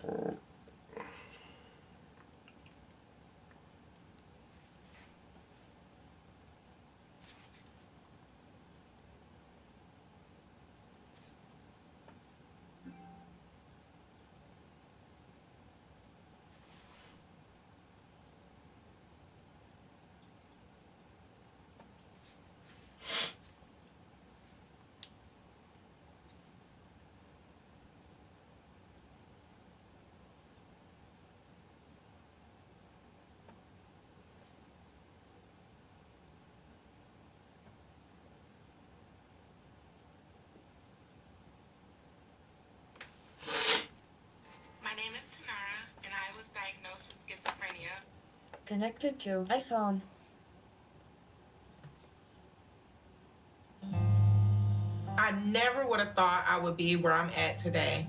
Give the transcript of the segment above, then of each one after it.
My name is Tanara, and I was diagnosed with schizophrenia. Connected to iPhone. I never would have thought I would be where I'm at today.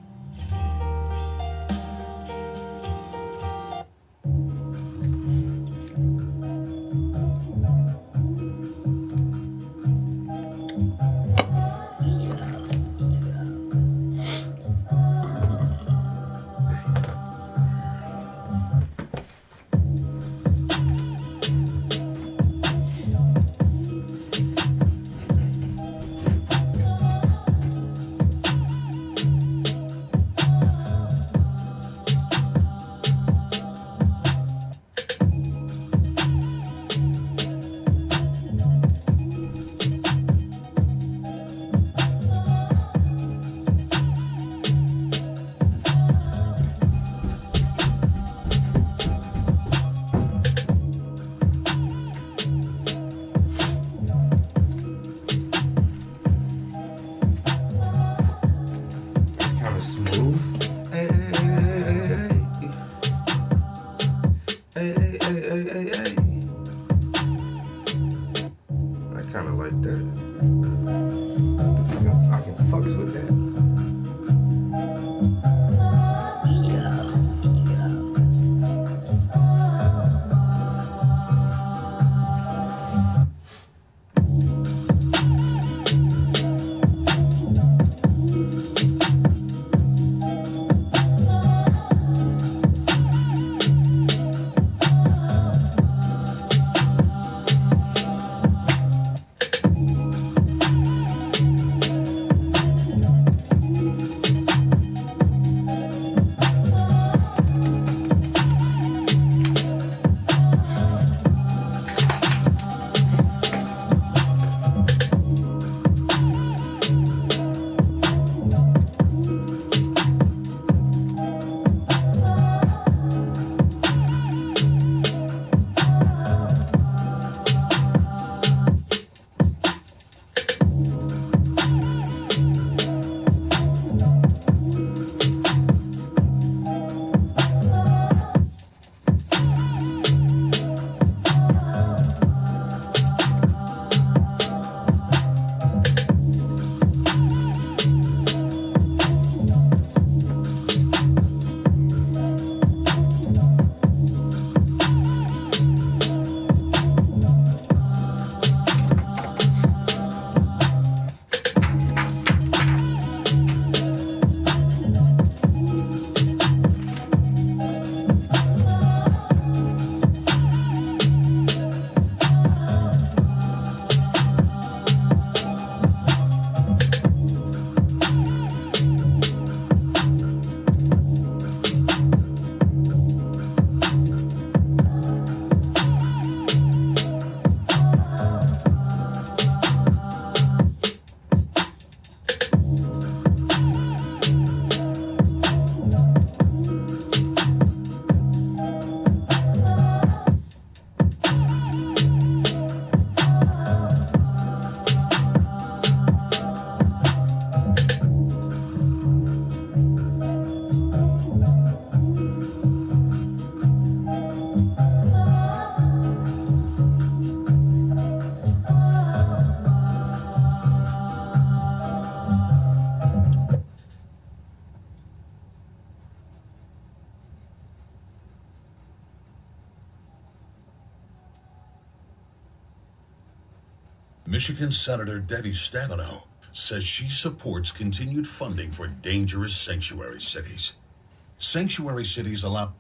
Kind of smooth. Hey, hey, hey, hey, hey, hey, hey, hey, hey. I kind of like that. I can fucks with that. Michigan Senator Debbie Stabenow says she supports continued funding for dangerous sanctuary cities. Sanctuary cities allow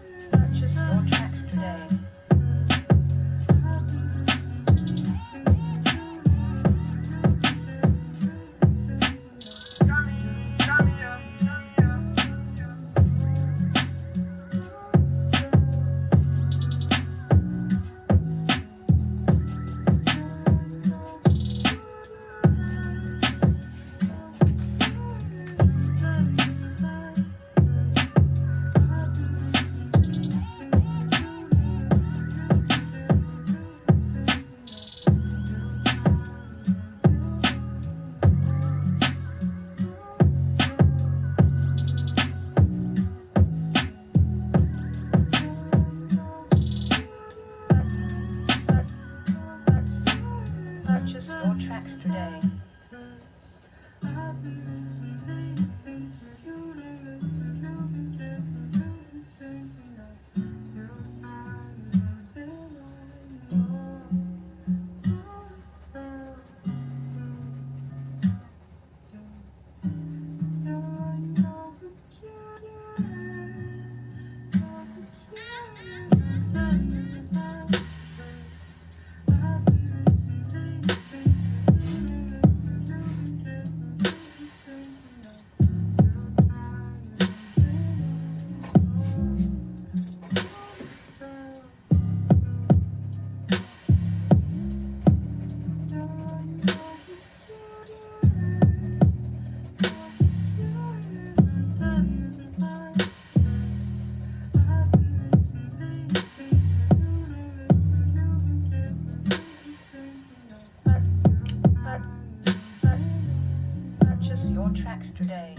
Purchase your tracks today. Purchase your tracks today. Purchase your tracks today.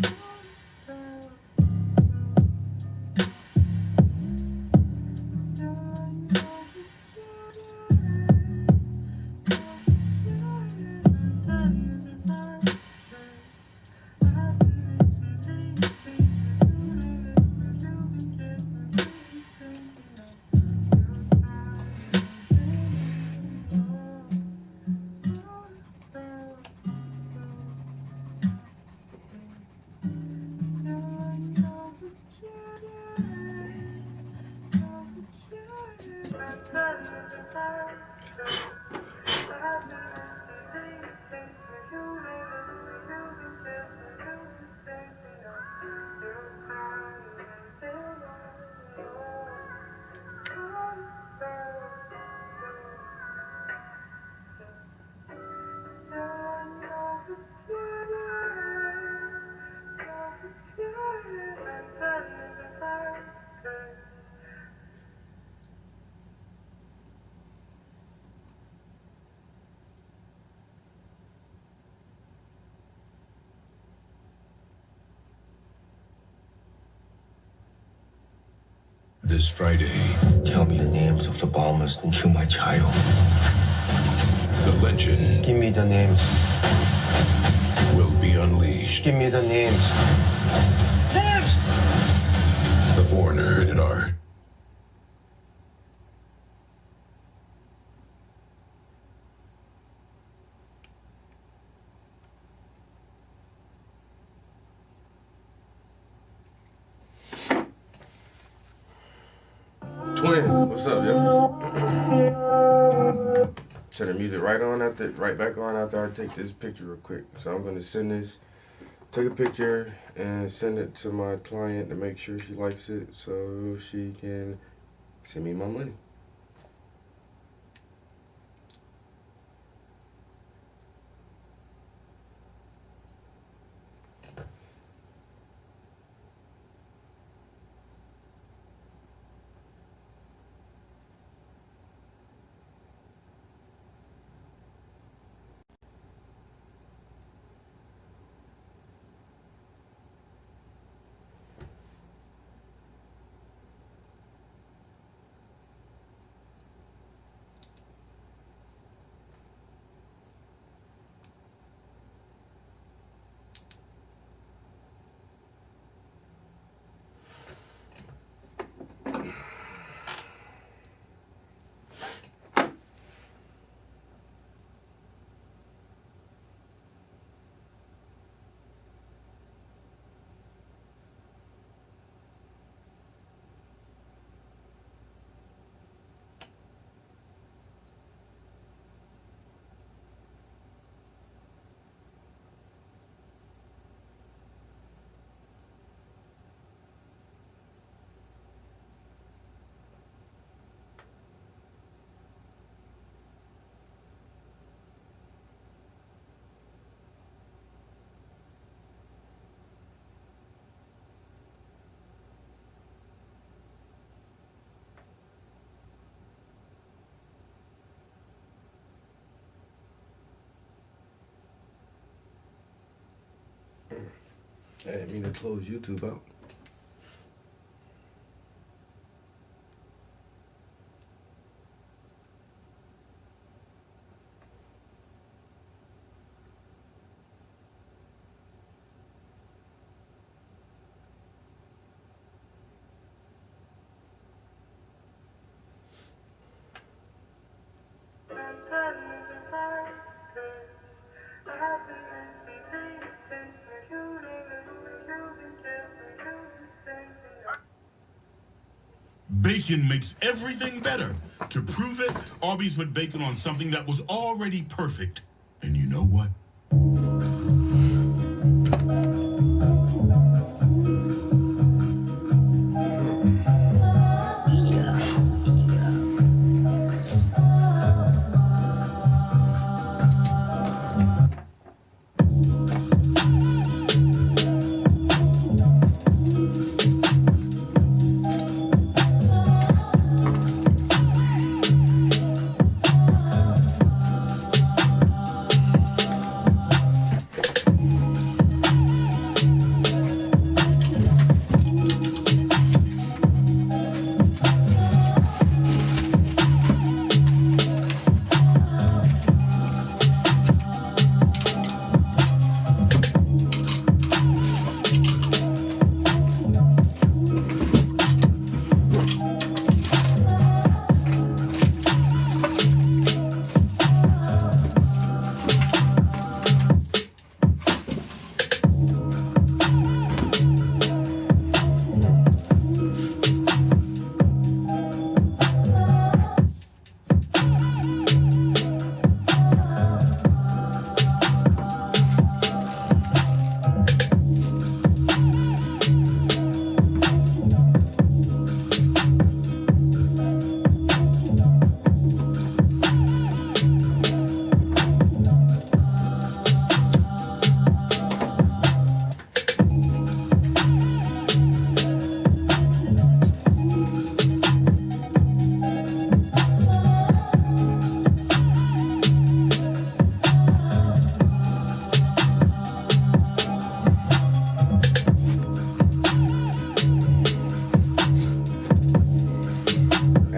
this Friday. Tell me the names of the bombers who killed my child. The legend Give me the names. will be unleashed. Give me the names. Names! The Foreigner, rated R. Twin, what's up, yo? Turn the music right back on after I take this picture real quick. So I'm gonna take a picture and send it to my client to make sure she likes it so she can send me my money. I didn't mean to close YouTube out. Bacon makes everything better. To prove it, Arby's put bacon on something that was already perfect. And you know what?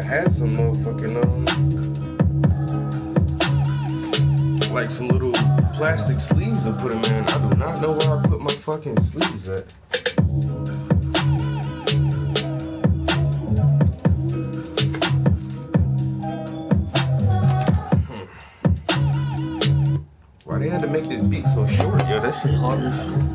Had some motherfucking like some little plastic sleeves to put them in. I do not know where I put my fucking sleeves at. Why they had to make this beat so short? Yo, that shit hard as shit.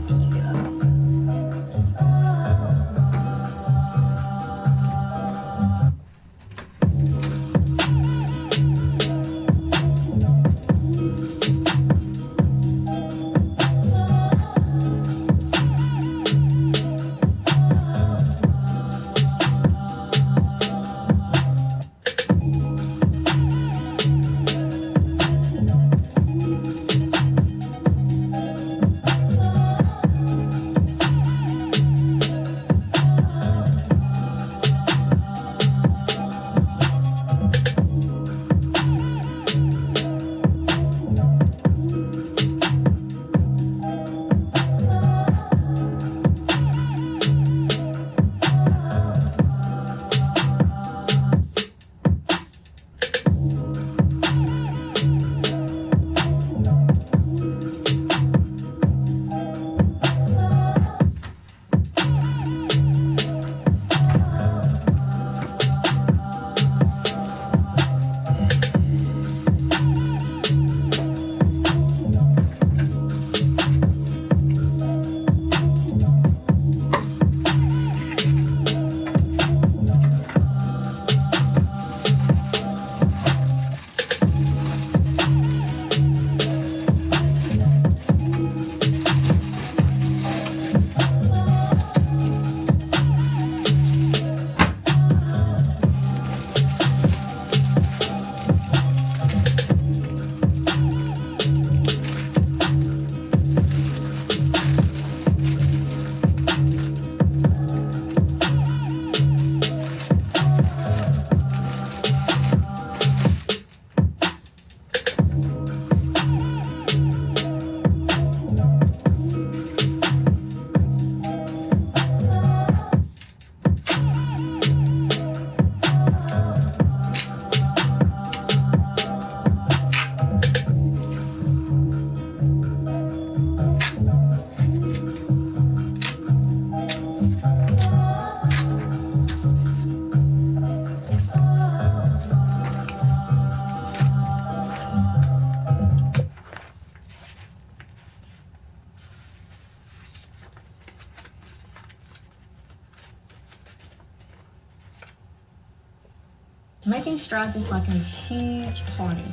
Making strides is like a huge party.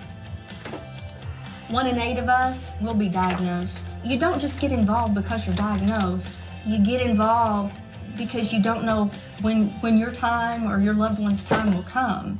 1 in 8 of us will be diagnosed. You don't just get involved because you're diagnosed. You get involved because you don't know when your time or your loved one's time will come.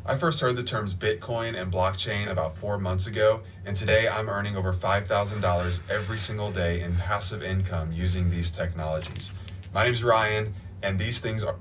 I first heard the terms Bitcoin and blockchain about 4 months ago, and today I'm earning over $5,000 every single day in passive income using these technologies. My name's Ryan, and these things are...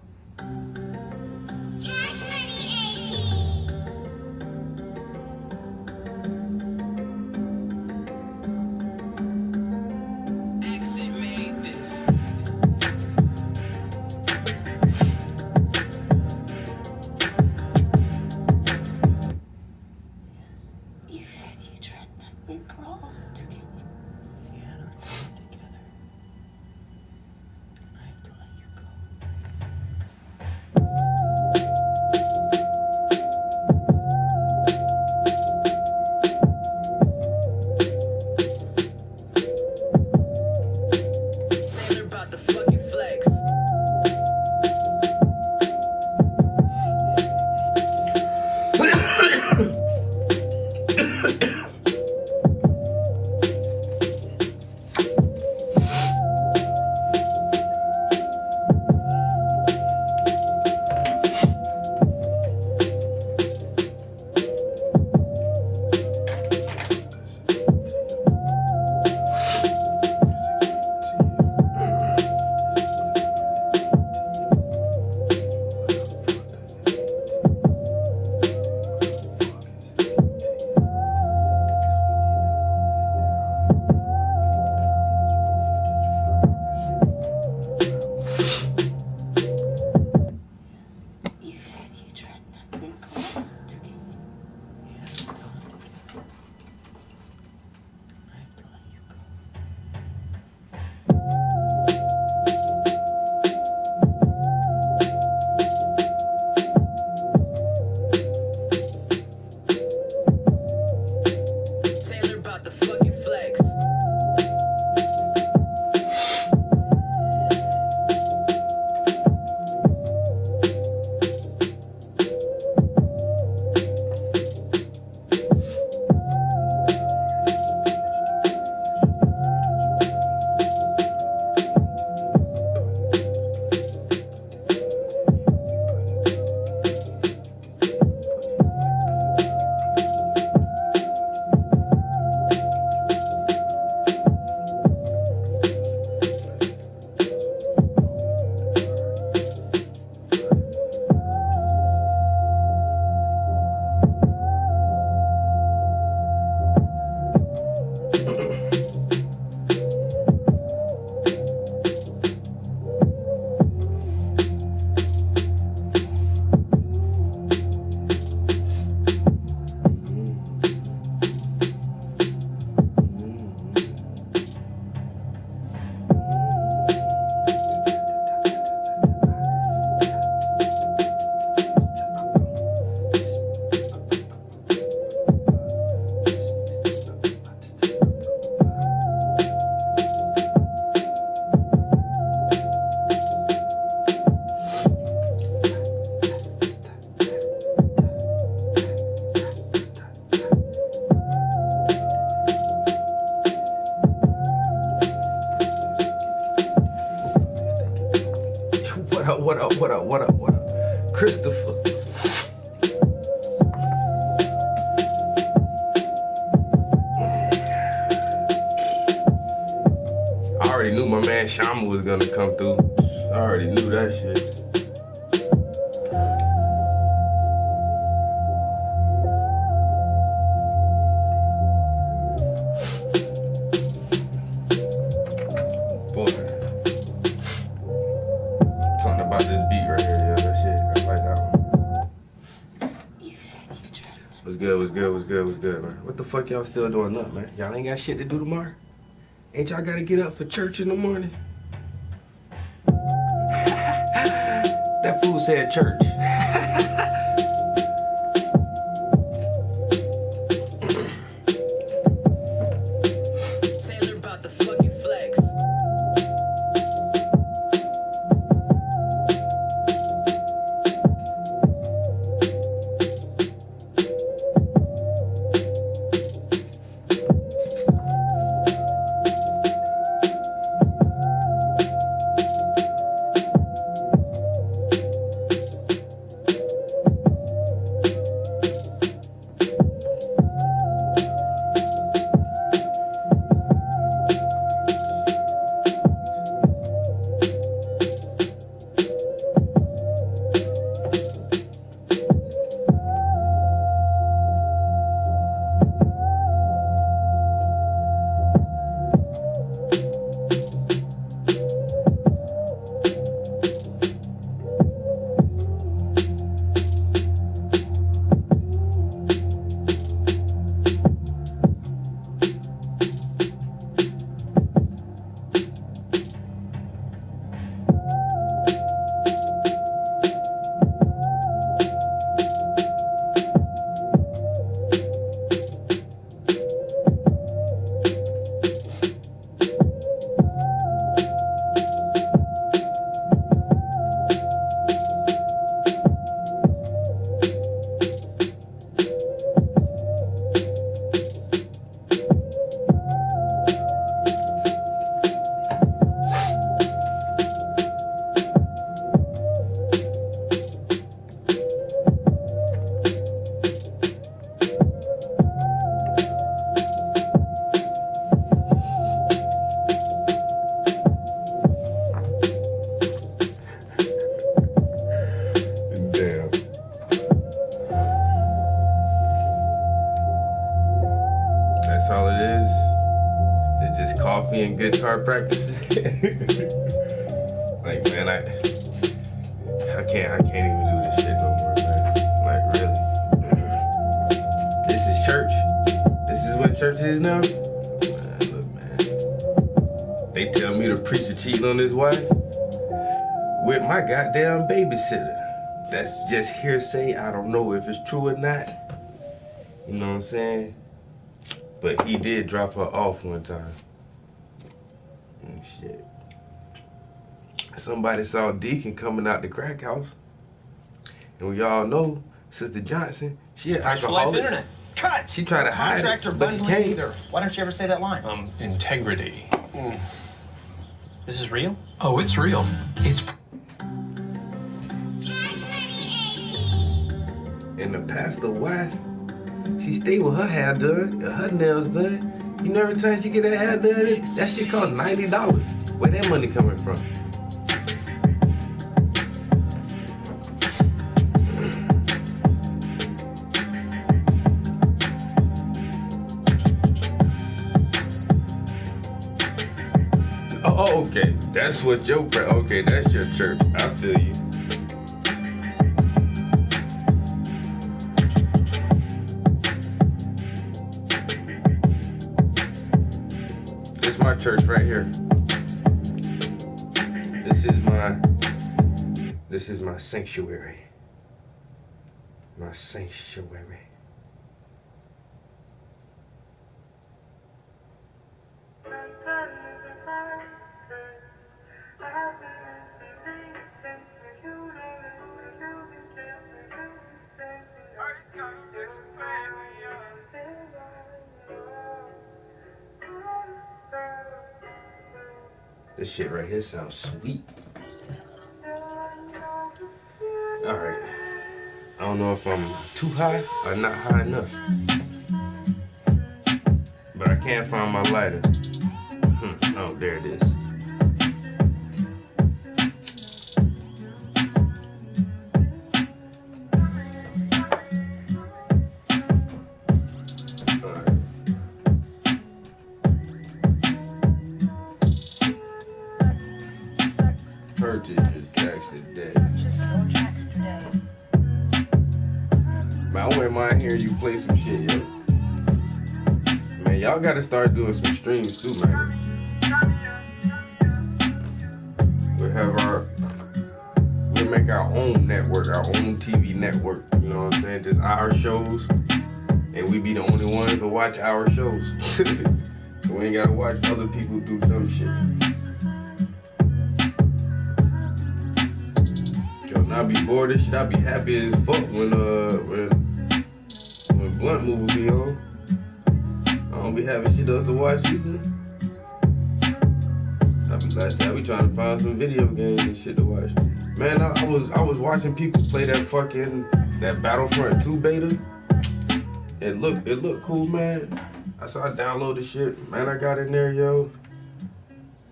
up, what up, what up, what up, what up? Christopher. I already knew my man Shama was gonna come through. I already knew that shit. Boy. Something about this beat right here, yeah, that shit. I like that one. What's good, what's good, what's good, what's good, man? What the fuck y'all still doing up, man? Y'all ain't got shit to do tomorrow? Ain't y'all gotta get up for church in the morning? That fool said church. Taylor about the fucking flex. Damn. That's all it is? It's just coffee and guitar practice? Like, man, I can't even do this shit no more, man. Like, really. This is church? This is what church is now? Man, look, man. They tell me the preacher cheating on his wife with my goddamn babysitter. That's just hearsay. I don't know if it's true or not. You know what I'm saying? But he did drop her off one time. And shit. Somebody saw Deacon coming out the crack house. And we all know Sister Johnson, she an Crash for Life alcoholic. Internet. Cut. She tried to hide Contract or it, but she bundling can't. either. Why don't you ever say that line? Integrity. This is real? Oh, it's real. It's And the pastor wife, she stay with her hair done, and her nails done. You know, every time she get her hair done, that shit cost $90. Where that money coming from? Oh, okay. That's what your okay, that's your church. I feel you. It's my church right here. This is my sanctuary. My sanctuary. This shit right here sounds sweet. don't know if I'm too high or not high enough. But I can't find my lighter. Oh, there it is. Purchase your tracks today. Purchase your tracks today. Man, I wouldn't mind hearing you play some shit, yo. Man, y'all gotta start doing some streams too, man. We'll make our own network, our own TV network. You know what I'm saying? Just our shows, and we be the only ones to watch our shows. So we ain't gotta watch other people do dumb shit. Yo, when I be bored of shit, I be happy as fuck when Blunt Move will be on. I don't be having shit else to watch either. I be like, I be trying to find some video games and shit to watch. Man, I was watching people play that Battlefront 2 beta. It looked cool, man. I download the shit. Man, I got in there, yo.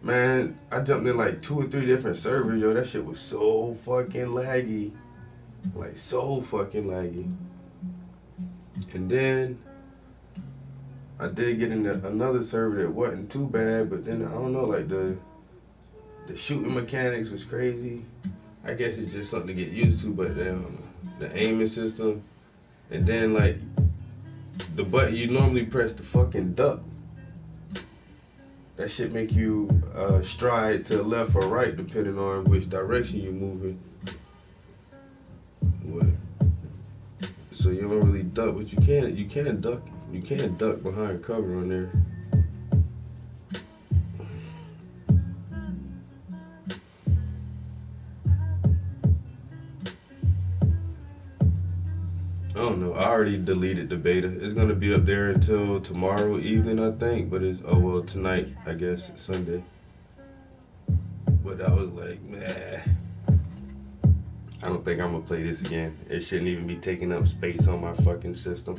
Man, I jumped in like 2 or 3 different servers, yo. That shit was so fucking laggy. Like, so fucking laggy. And then I did get in another server that wasn't too bad, but then I don't know, like the shooting mechanics was crazy. I guess it's just something to get used to, but the aiming system, and then like the button you normally press to fucking duck. That shit make you stride to the left or right depending on which direction you're moving. What? So you don't really duck, but you can duck. You can duck behind cover on there. I don't know. I already deleted the beta. It's gonna be up there until tomorrow evening, I think. But tonight, I guess, Sunday. But I was like, man, I don't think I'm gonna play this again. It shouldn't even be taking up space on my fucking system.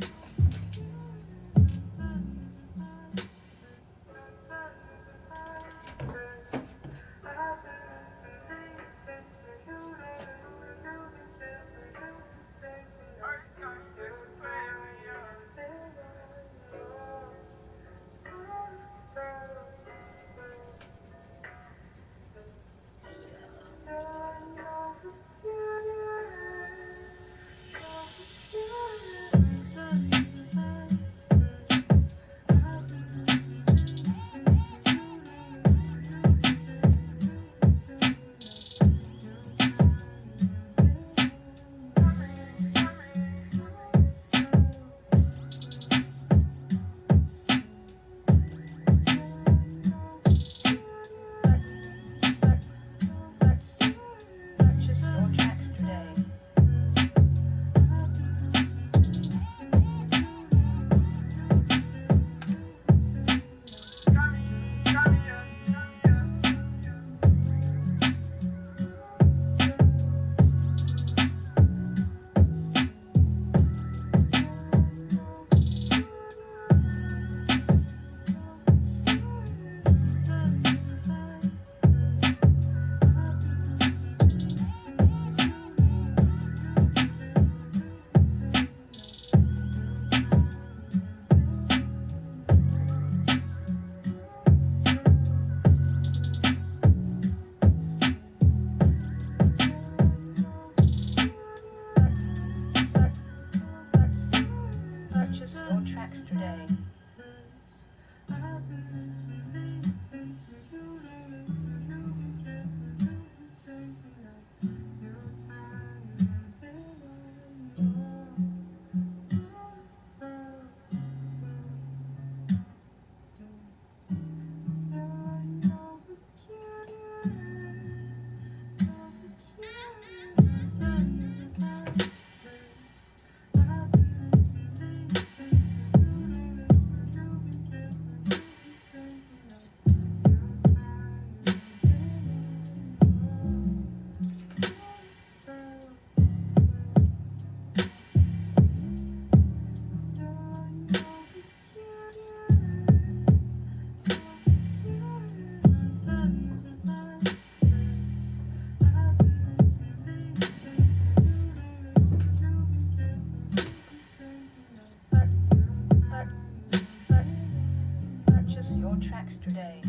tracks today.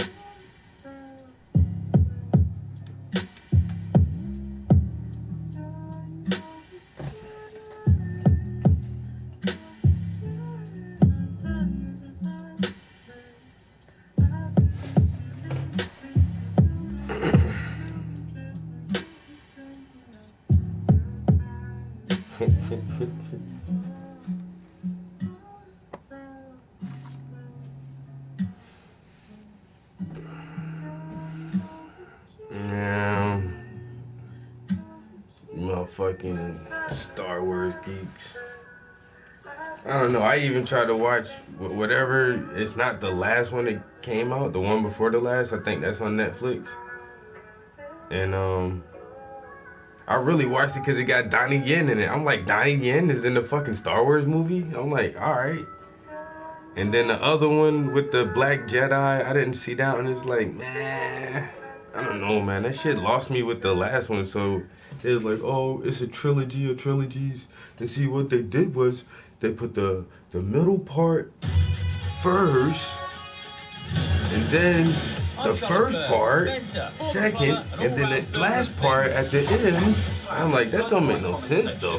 Motherfucking Star Wars geeks. I don't know. I even tried to watch whatever. It's not the last one that came out. The one before the last. I think that's on Netflix. And I really watched it because it got Donnie Yen in it. I'm like, Donnie Yen is in the fucking Star Wars movie? I'm like, all right. And then the other one with the Black Jedi, I didn't see that one. It's like, man, I don't know, man. That shit lost me with the last one. So it was like, oh, it's a trilogy of trilogies. And see, what they did was they put the middle part first, and then the first part second, and then the last part at the end. I'm like, that don't make no sense, though.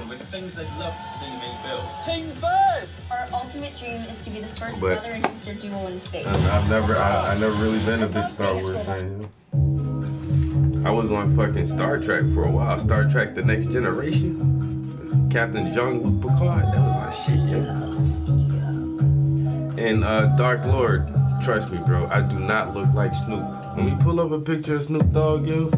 Team first! Our ultimate dream is to be the first brother and sister duo in space. I never really been a big Star Wars fan. I was on fucking Star Trek for a while. Star Trek: The Next Generation. Captain Jean-Luc Picard. That was my shit, yeah. And Dark Lord. Trust me, bro. I do not look like Snoop. Let me pull up a picture of Snoop Dogg, yo.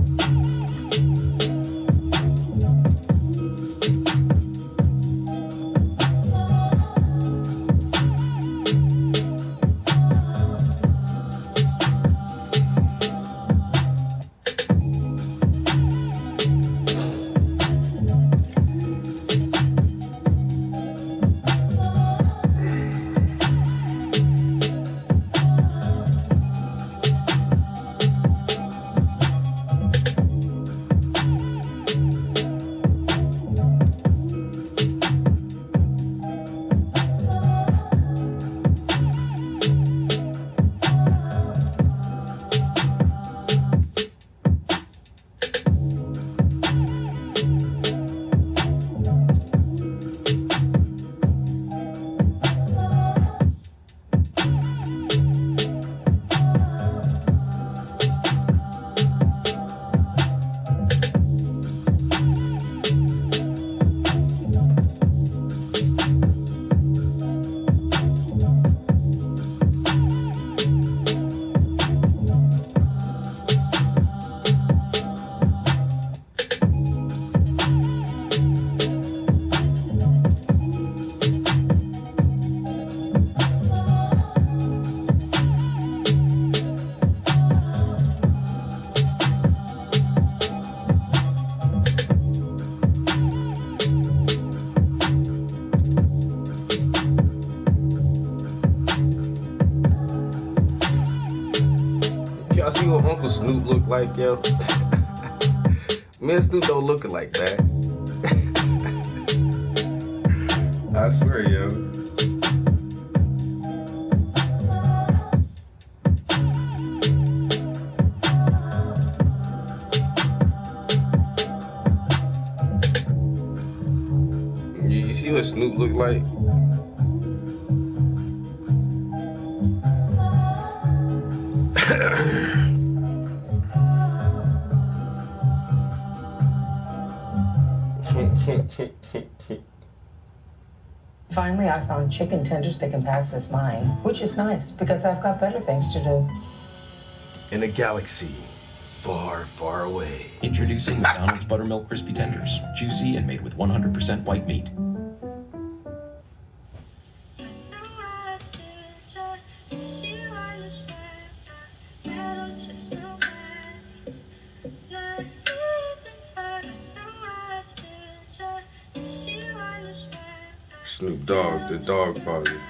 Y'all see what Uncle Snoop look like, yo? Me and Snoop don't look like that. I swear, yo. You see what Snoop look like? Finally, I found chicken tenders that can pass as mine, which is nice because I've got better things to do. In a galaxy far, far away. Introducing McDonald's Buttermilk Crispy Tenders. Juicy and made with 100% white meat. Snoop Dogg, the dog father.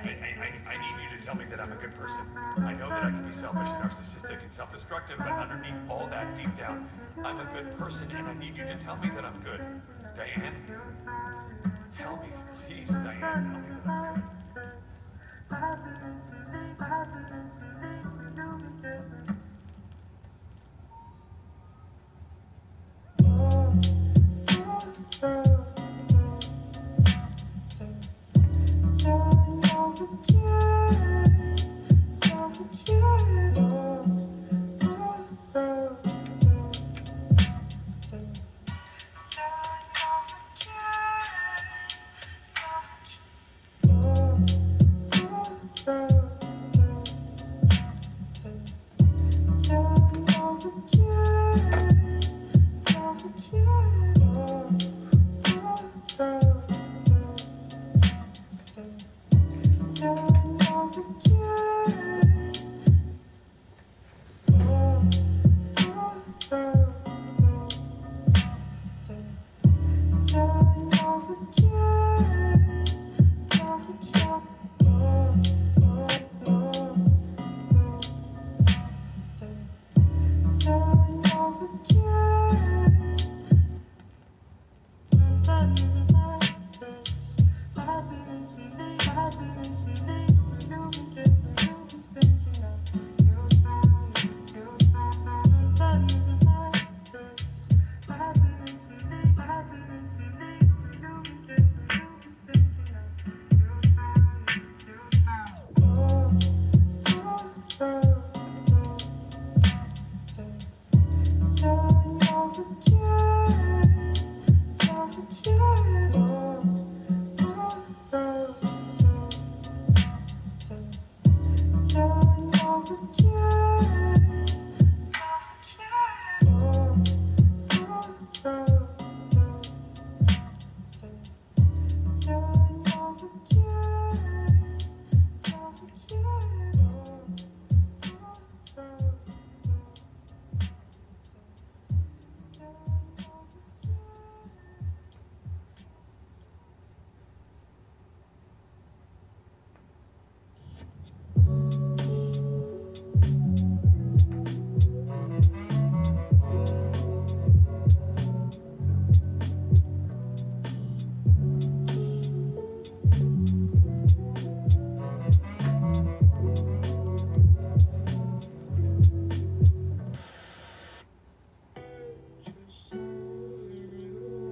I need you to tell me that I'm a good person. I know that I can be selfish and narcissistic and self-destructive, but underneath all that, deep down, I'm a good person, and I need you to tell me that I'm good. Diane? Tell me, please, Diane, tell me that I'm good.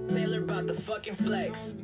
Taylor about the fucking flex.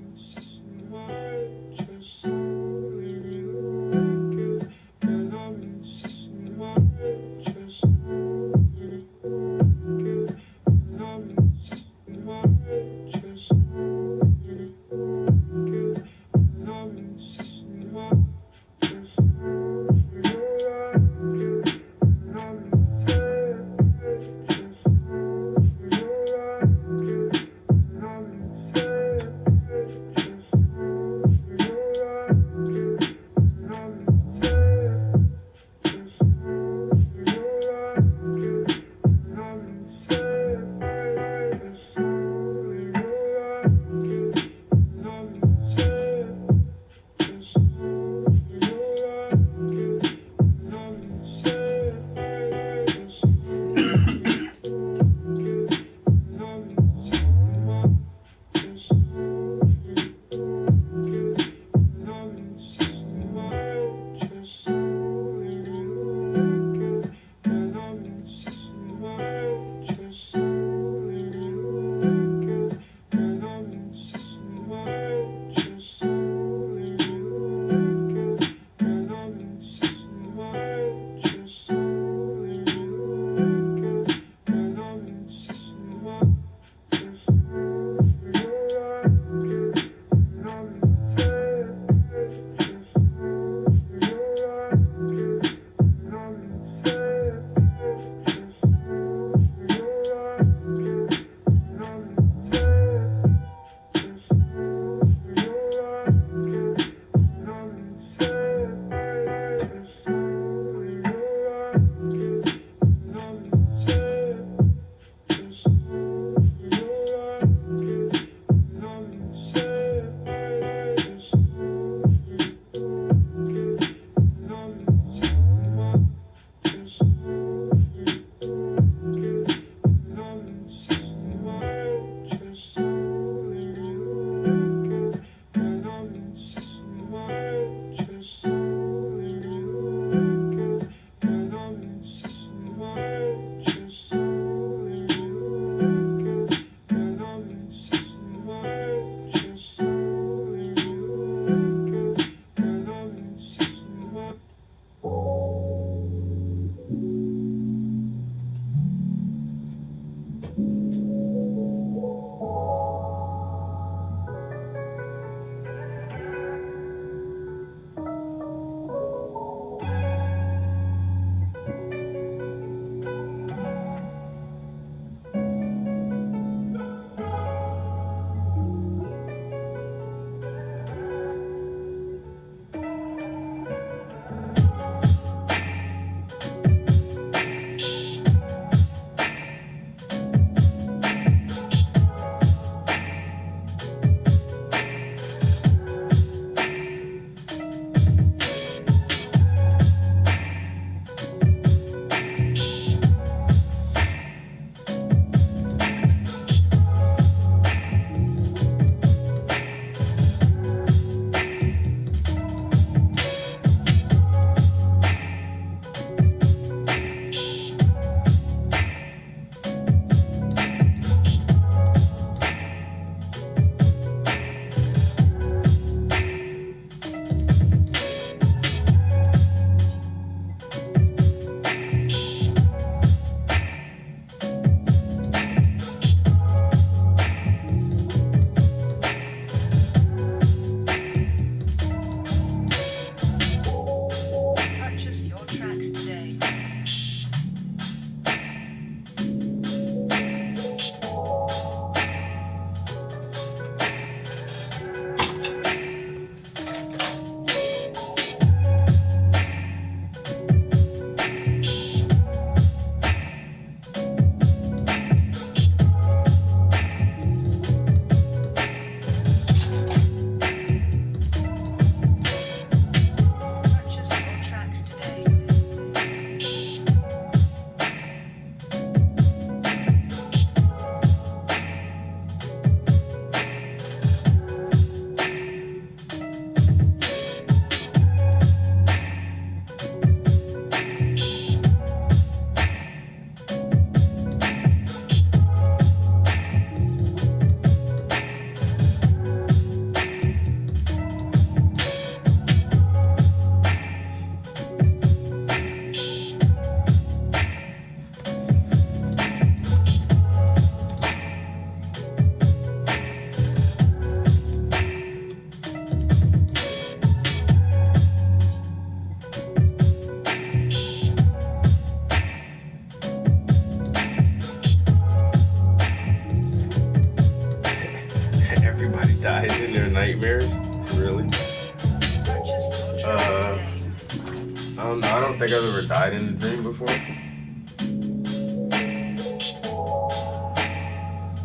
don't know. I don't think I've ever died in a dream before.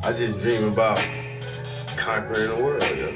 I just dream about conquering the world, yo.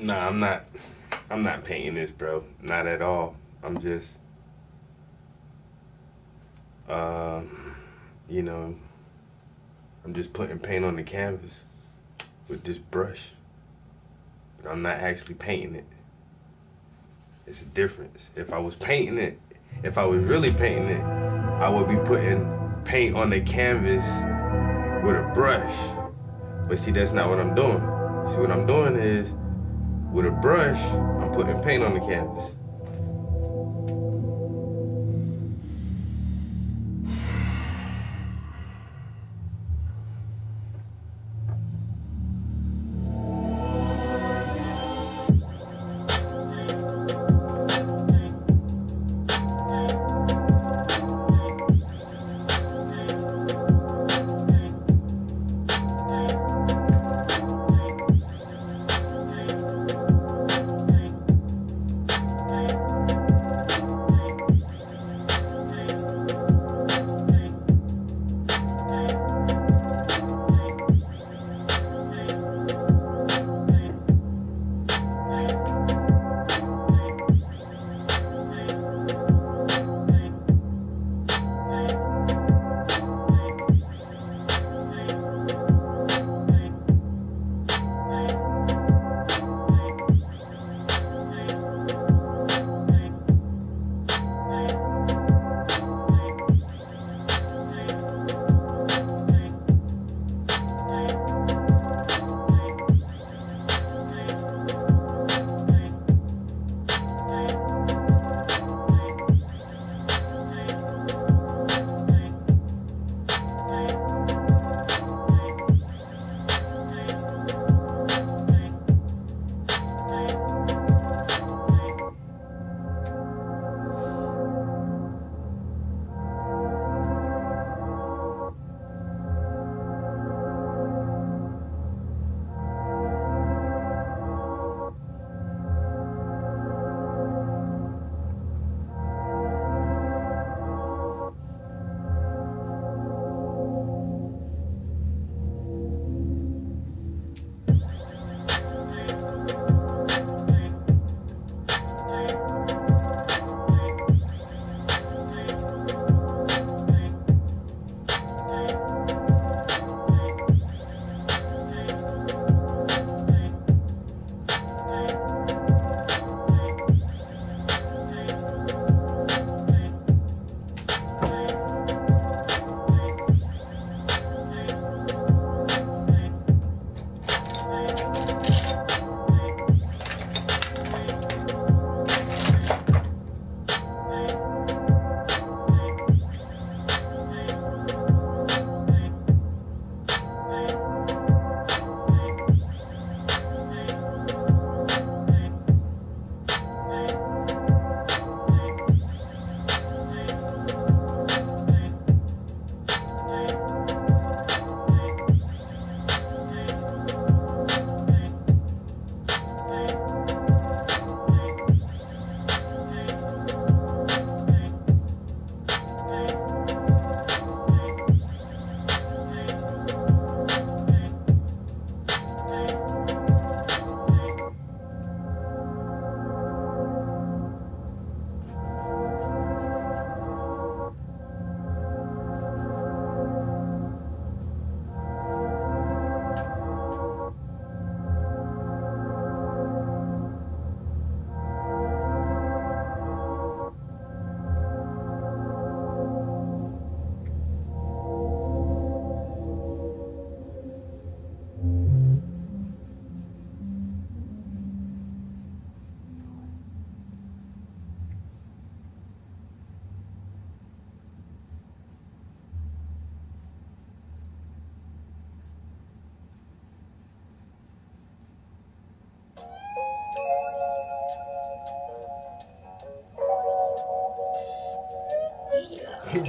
Nah, I'm not painting this, bro. Not at all. I'm just, you know, I'm just putting paint on the canvas with this brush. But I'm not actually painting it. It's a difference. If I was painting it, if I was really painting it, I would be putting paint on the canvas with a brush. But see, that's not what I'm doing. See, what I'm doing is, with a brush, I'm putting paint on the canvas.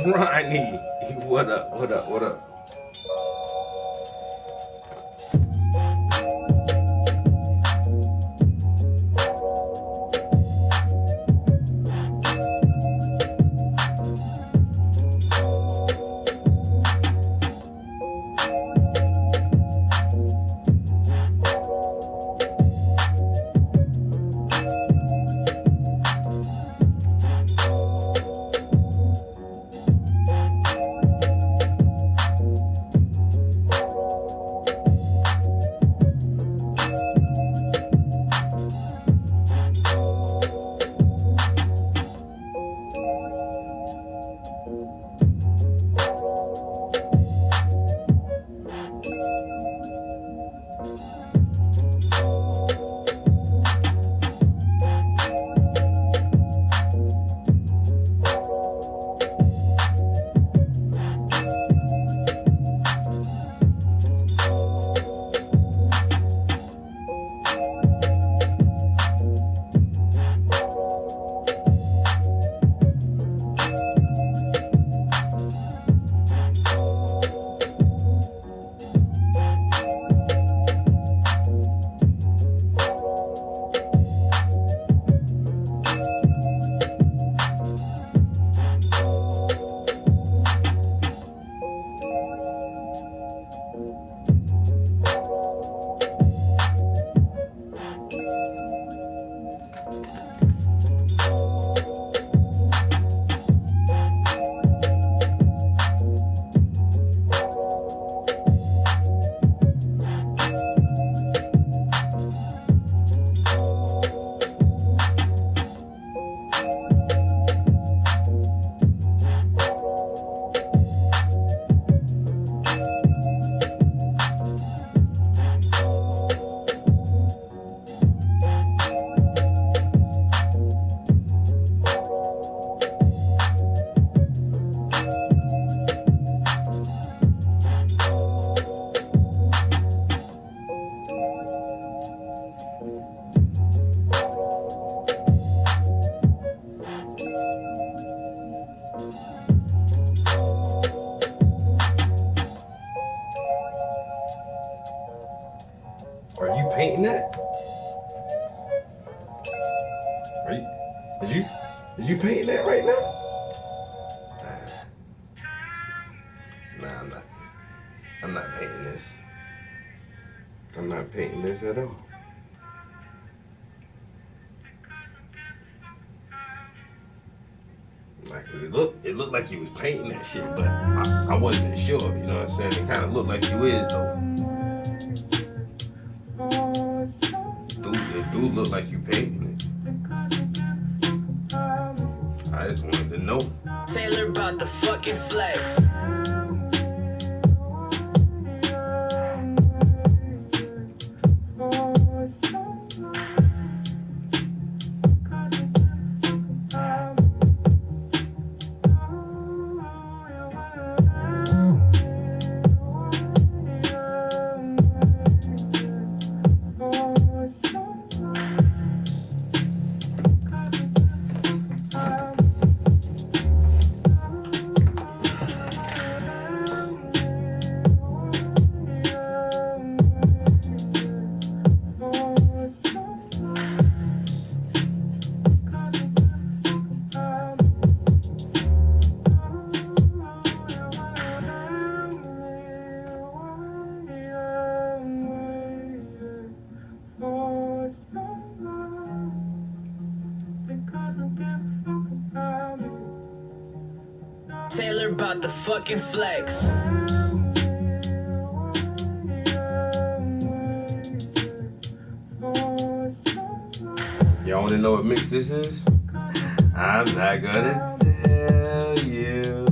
Ronnie, what up? What up? What up? Are you painting that? Are you? Is you painting that right now? Nah, I'm not painting this. I'm not painting this at all. Like, it looked like you was painting that shit, but I wasn't sure, you know what I'm saying? It kind of looked like you is, though. It do look like you painting it. I just wanted to know. Taylor about the fucking flex. Taylor about the fucking flex. Y'all wanna know what mix this is? I'm not gonna tell you.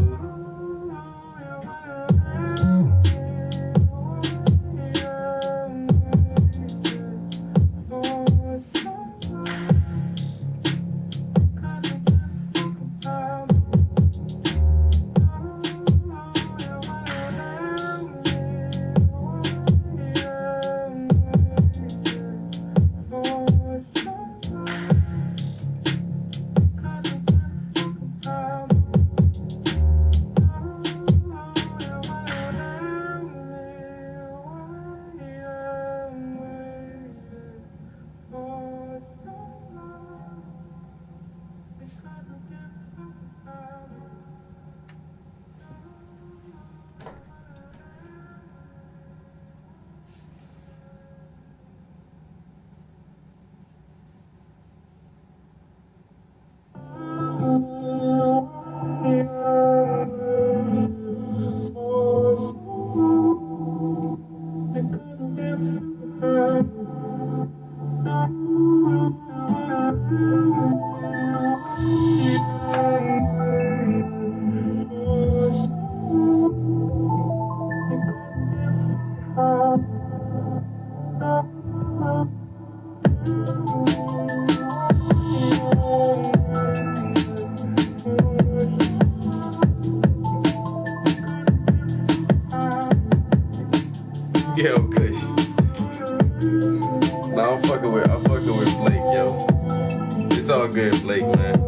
good, Blake, man?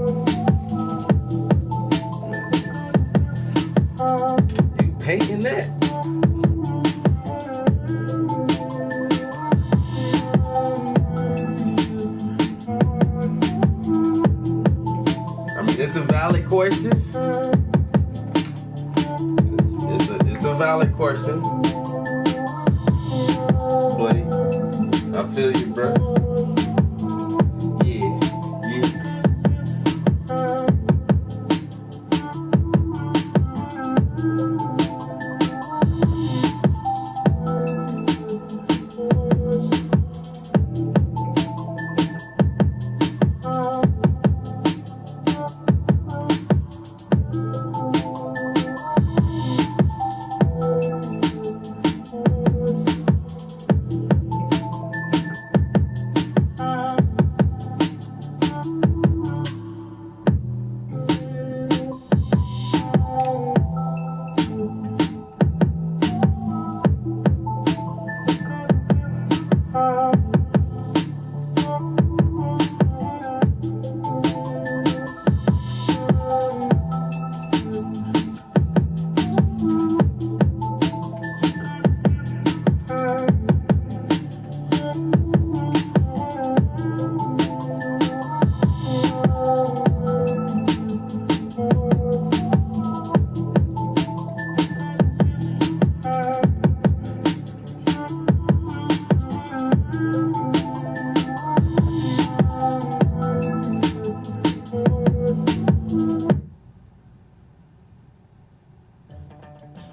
You painting that? I mean, it's a valid question. It's a valid question. Blake, I feel you, bro.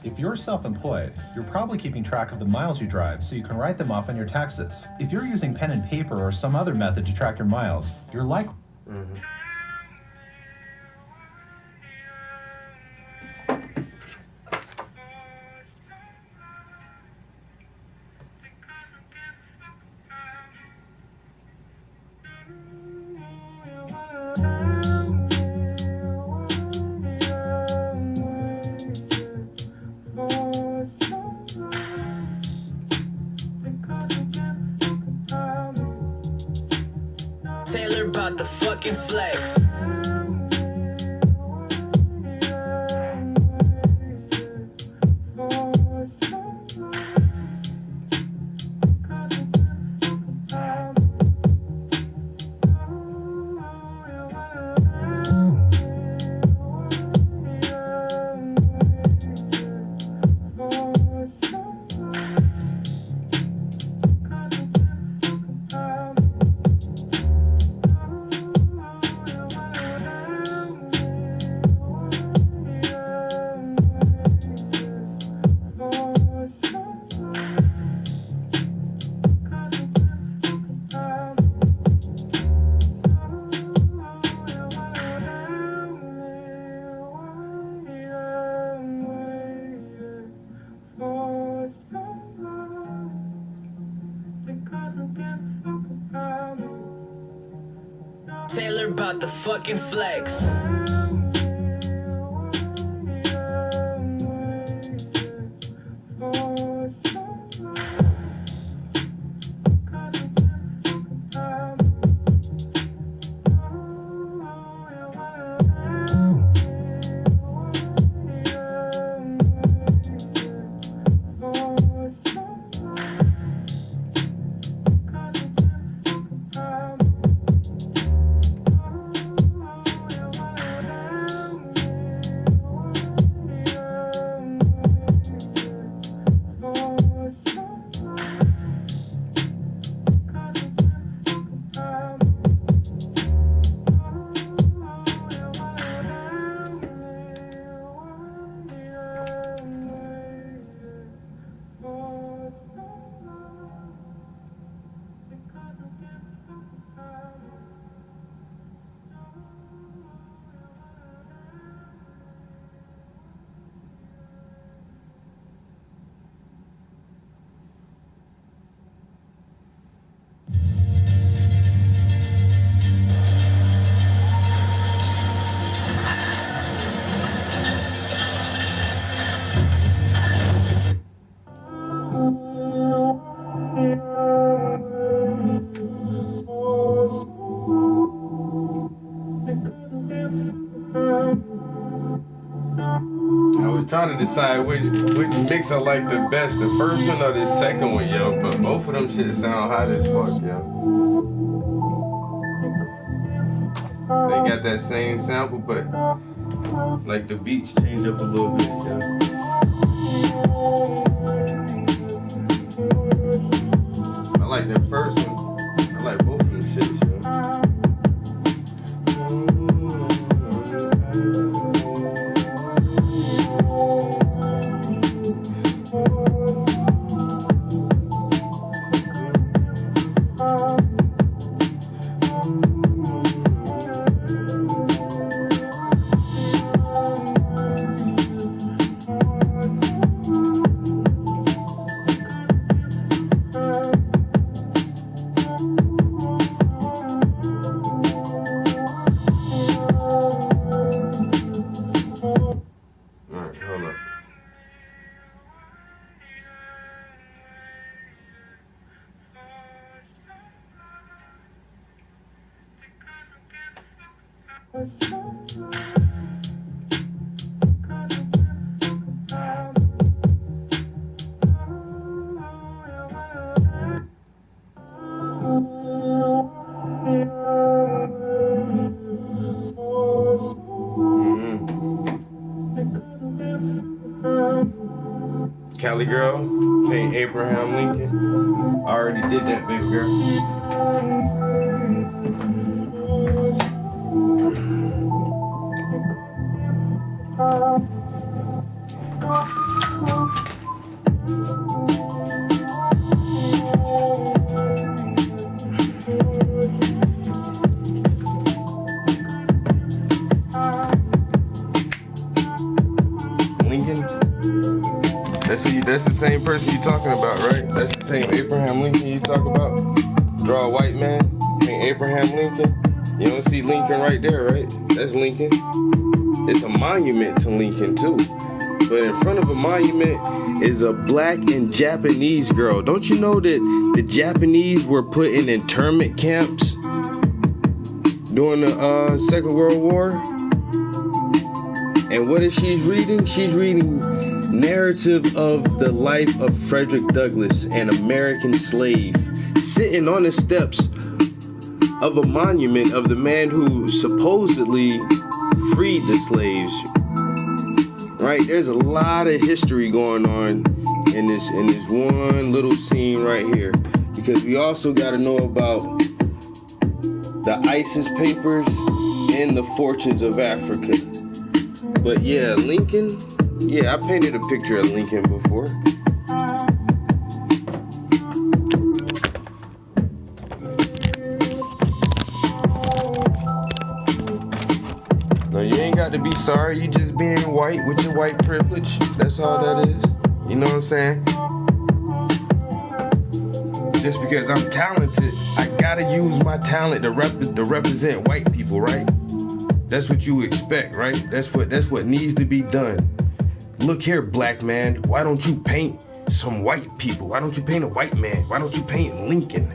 If you're self-employed, you're probably keeping track of the miles you drive so you can write them off on your taxes. If you're using pen and paper or some other method to track your miles, you're likely... Taylor about the fucking flex. Taylor about the fucking flex. trying to decide which mix I like the best, the first one or the second one, yo. But both of them shit sound hot as fuck, yo. They got that same sample, but like the beats change up a little bit, yo. I like that first one. I like both of them shits, yo. Cali Girl, Paint Abraham Lincoln. I already did that, baby girl. That's the same person you talking about, right? That's the same Abraham Lincoln you talk about? Draw a white man, paint Abraham Lincoln. You don't see Lincoln right there, right? That's Lincoln. It's a monument to Lincoln too. But in front of a monument is a black and Japanese girl. Don't you know that the Japanese were put in internment camps during the Second World War? And what is she reading? She's reading narrative of the life of Frederick Douglass, an American slave, sitting on the steps of a monument of the man who supposedly freed the slaves. Right? There's a lot of history going on in this one little scene right here, because we also got to know about the ISIS papers and the fortunes of Africa. But yeah, Lincoln. Yeah, I painted a picture of Lincoln before. No, you ain't got to be sorry. You just being white with your white privilege. That's all that is. You know what I'm saying? Just because I'm talented, I gotta use my talent to represent white people, right? That's what you expect, right? That's what needs to be done. Look here, black man, why don't you paint some white people? Why don't you paint a white man? Why don't you paint Lincoln?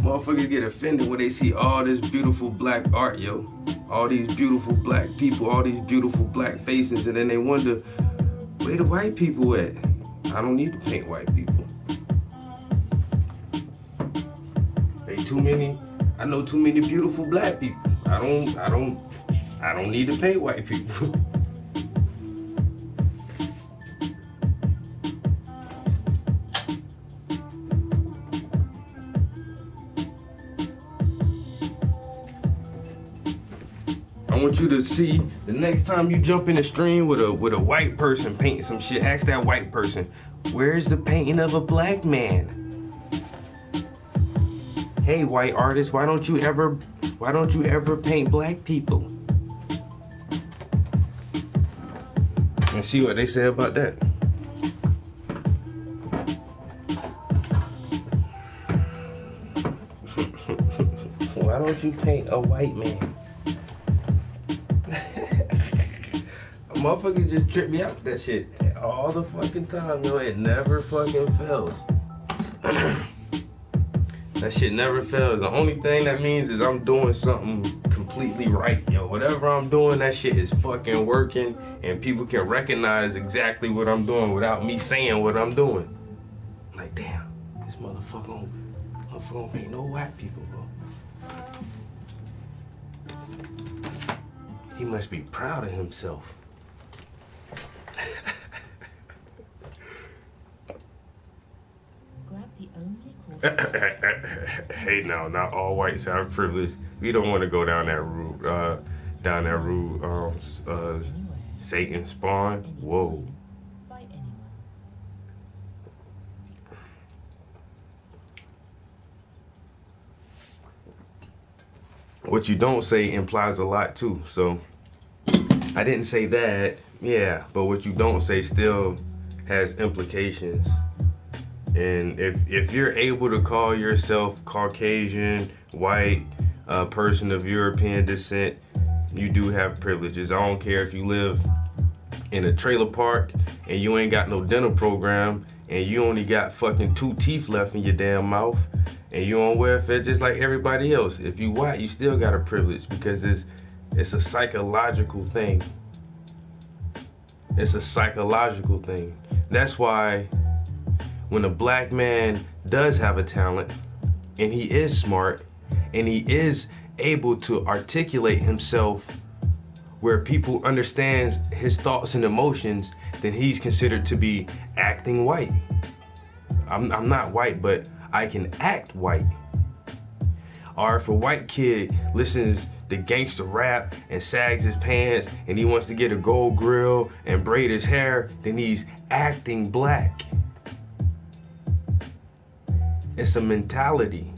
Motherfuckers get offended when they see all this beautiful black art, yo. All these beautiful black people, all these beautiful black faces, and then they wonder, where the white people at? I don't need to paint white people. I know too many beautiful black people. I don't need to paint white people. I want you to see the next time you jump in the stream with a white person painting some shit, ask that white person, where's the painting of a black man? Hey, white artist, why don't you ever paint black people? And see what they say about that. Why don't you paint a white man? A motherfucker just trip me out with that shit all the fucking time, yo. It never fucking fails. That shit never fails. The only thing that means is I'm doing something completely right, yo. Whatever I'm doing, that shit is fucking working, and people can recognize exactly what I'm doing without me saying what I'm doing. Like, damn, this motherfucker don't make no white people, bro. He must be proud of himself. Hey, now, not all whites have privilege. We don't want to go down that route. Satan spawn. Whoa. What you don't say implies a lot too. So I didn't say that. Yeah, but what you don't say still has implications. And if you're able to call yourself Caucasian, white, person of European descent, you do have privileges. I don't care if you live in a trailer park and you ain't got no dental program and you only got fucking 2 teeth left in your damn mouth and you on welfare just like everybody else. If you white, you still got a privilege because it's a psychological thing. It's a psychological thing. That's why when a black man does have a talent and he is smart and he is able to articulate himself where people understand his thoughts and emotions, then he's considered to be acting white. I'm not white, but I can act white. Or if a white kid listens to gangster rap and sags his pants and he wants to get a gold grill and braid his hair, then he's acting black. It's a mentality.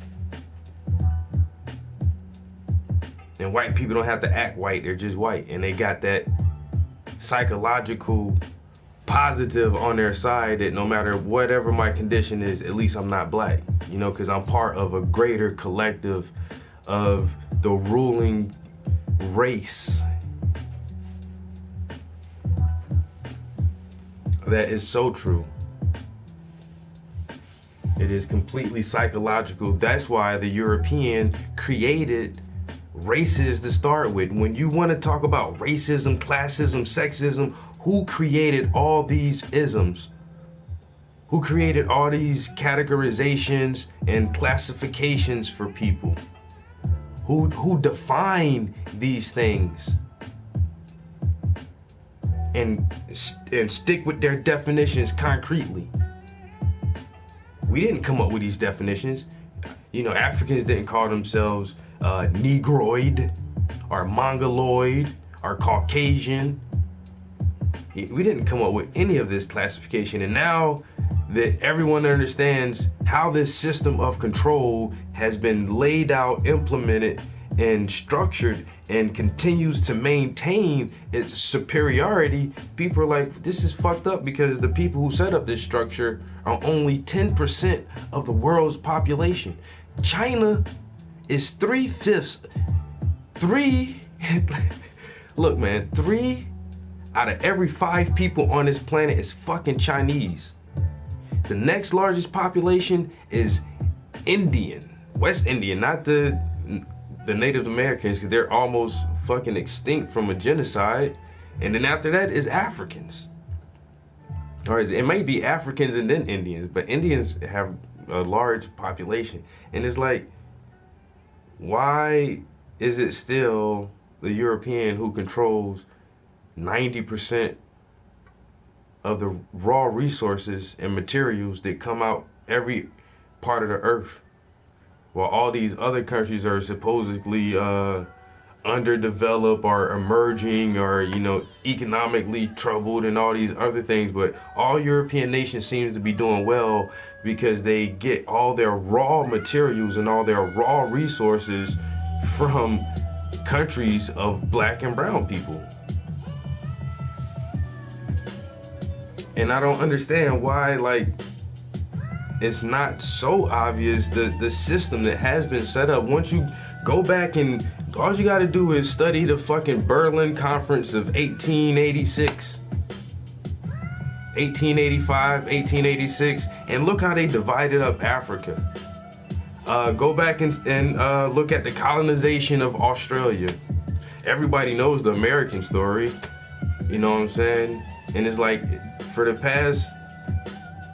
And white people don't have to act white, they're just white. And they got that psychological positive on their side that no matter whatever my condition is, at least I'm not black. You know, because I'm part of a greater collective of the ruling race. That is so true. It is completely psychological. That's why the European created races to start with. When you want to talk about racism, classism, sexism, who created all these isms? Who created all these categorizations and classifications for people? Who defined these things? And stick with their definitions concretely. We didn't come up with these definitions. You know, Africans didn't call themselves Negroid or Mongoloid or Caucasian. We didn't come up with any of this classification. And now that everyone understands how this system of control has been laid out, implemented, and structured and continues to maintain its superiority, people are like, this is fucked up because the people who set up this structure are only 10% of the world's population. China is 3/5. Look, man, 3 out of every 5 people on this planet is fucking Chinese. The next largest population is Indian, West Indian, not the Native Americans, because they're almost fucking extinct from a genocide. And then after that is Africans. Or it may be Africans and then Indians, but Indians have a large population. And it's like, why is it still the European who controls 90% of the raw resources and materials that come out every part of the earth, while all these other countries are supposedly underdeveloped or emerging or, you know, economically troubled and all these other things? But all European nations seems to be doing well because they get all their raw materials and all their raw resources from countries of black and brown people. And I don't understand why, like, it's not so obvious the system that has been set up. Once you go back and all you got to do is study the fucking Berlin Conference of 1886, 1885, 1886, and look how they divided up Africa. Go back and look at the colonization of Australia. Everybody knows the American story. You know what I'm saying? And it's like, for the past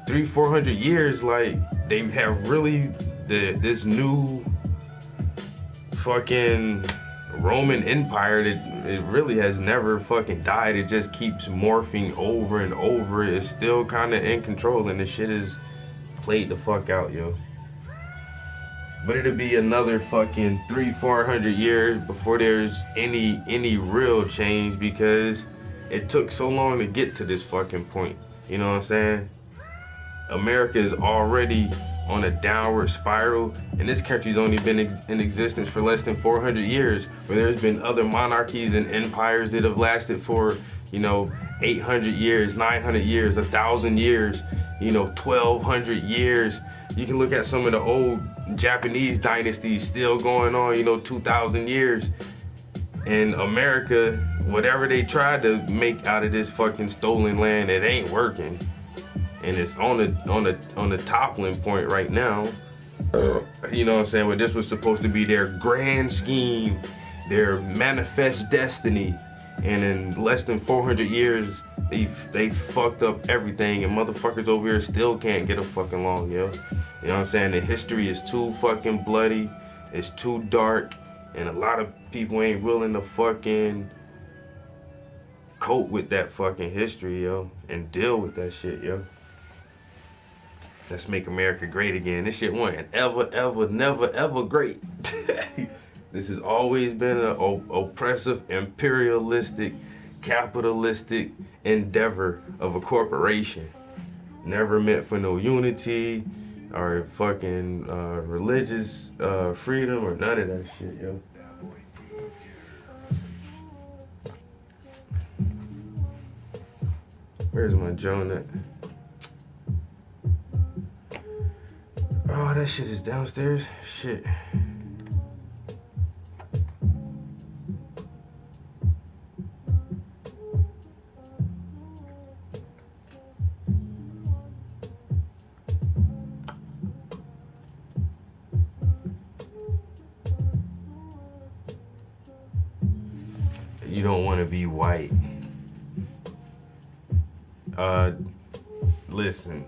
300-400 years, like, they have really this new fucking Roman Empire that it really has never fucking died. It just keeps morphing over and over. It's still kind of in control, and this shit is played the fuck out, yo. But it'll be another fucking 300-400 years before there's any real change, because it took so long to get to this fucking point. You know what I'm saying? America is already on a downward spiral, and this country's only been in existence for less than 400 years, where there's been other monarchies and empires that have lasted for, 800 years, 900 years, 1,000 years, 1,200 years. You can look at some of the old Japanese dynasties still going on, 2,000 years. And America, whatever they tried to make out of this fucking stolen land, it ain't working. And it's on the toppling point right now. You know what I'm saying? Where this was supposed to be their grand scheme, their manifest destiny. And in less than 400 years, they fucked up everything, and motherfuckers over here still can't get a fucking along, yo. You know what I'm saying? The history is too fucking bloody, it's too dark, and a lot of people ain't willing to fucking cope with that fucking history, yo, and deal with that shit, yo. Let's make America great again. This shit wasn't ever, never, ever great. This has always been an oppressive, imperialistic, capitalistic endeavor of a corporation. Never meant for no unity or fucking religious freedom or none of that shit, yo. Where's my Joan at? Oh, that shit is downstairs? Shit. You don't want to be white. Listen.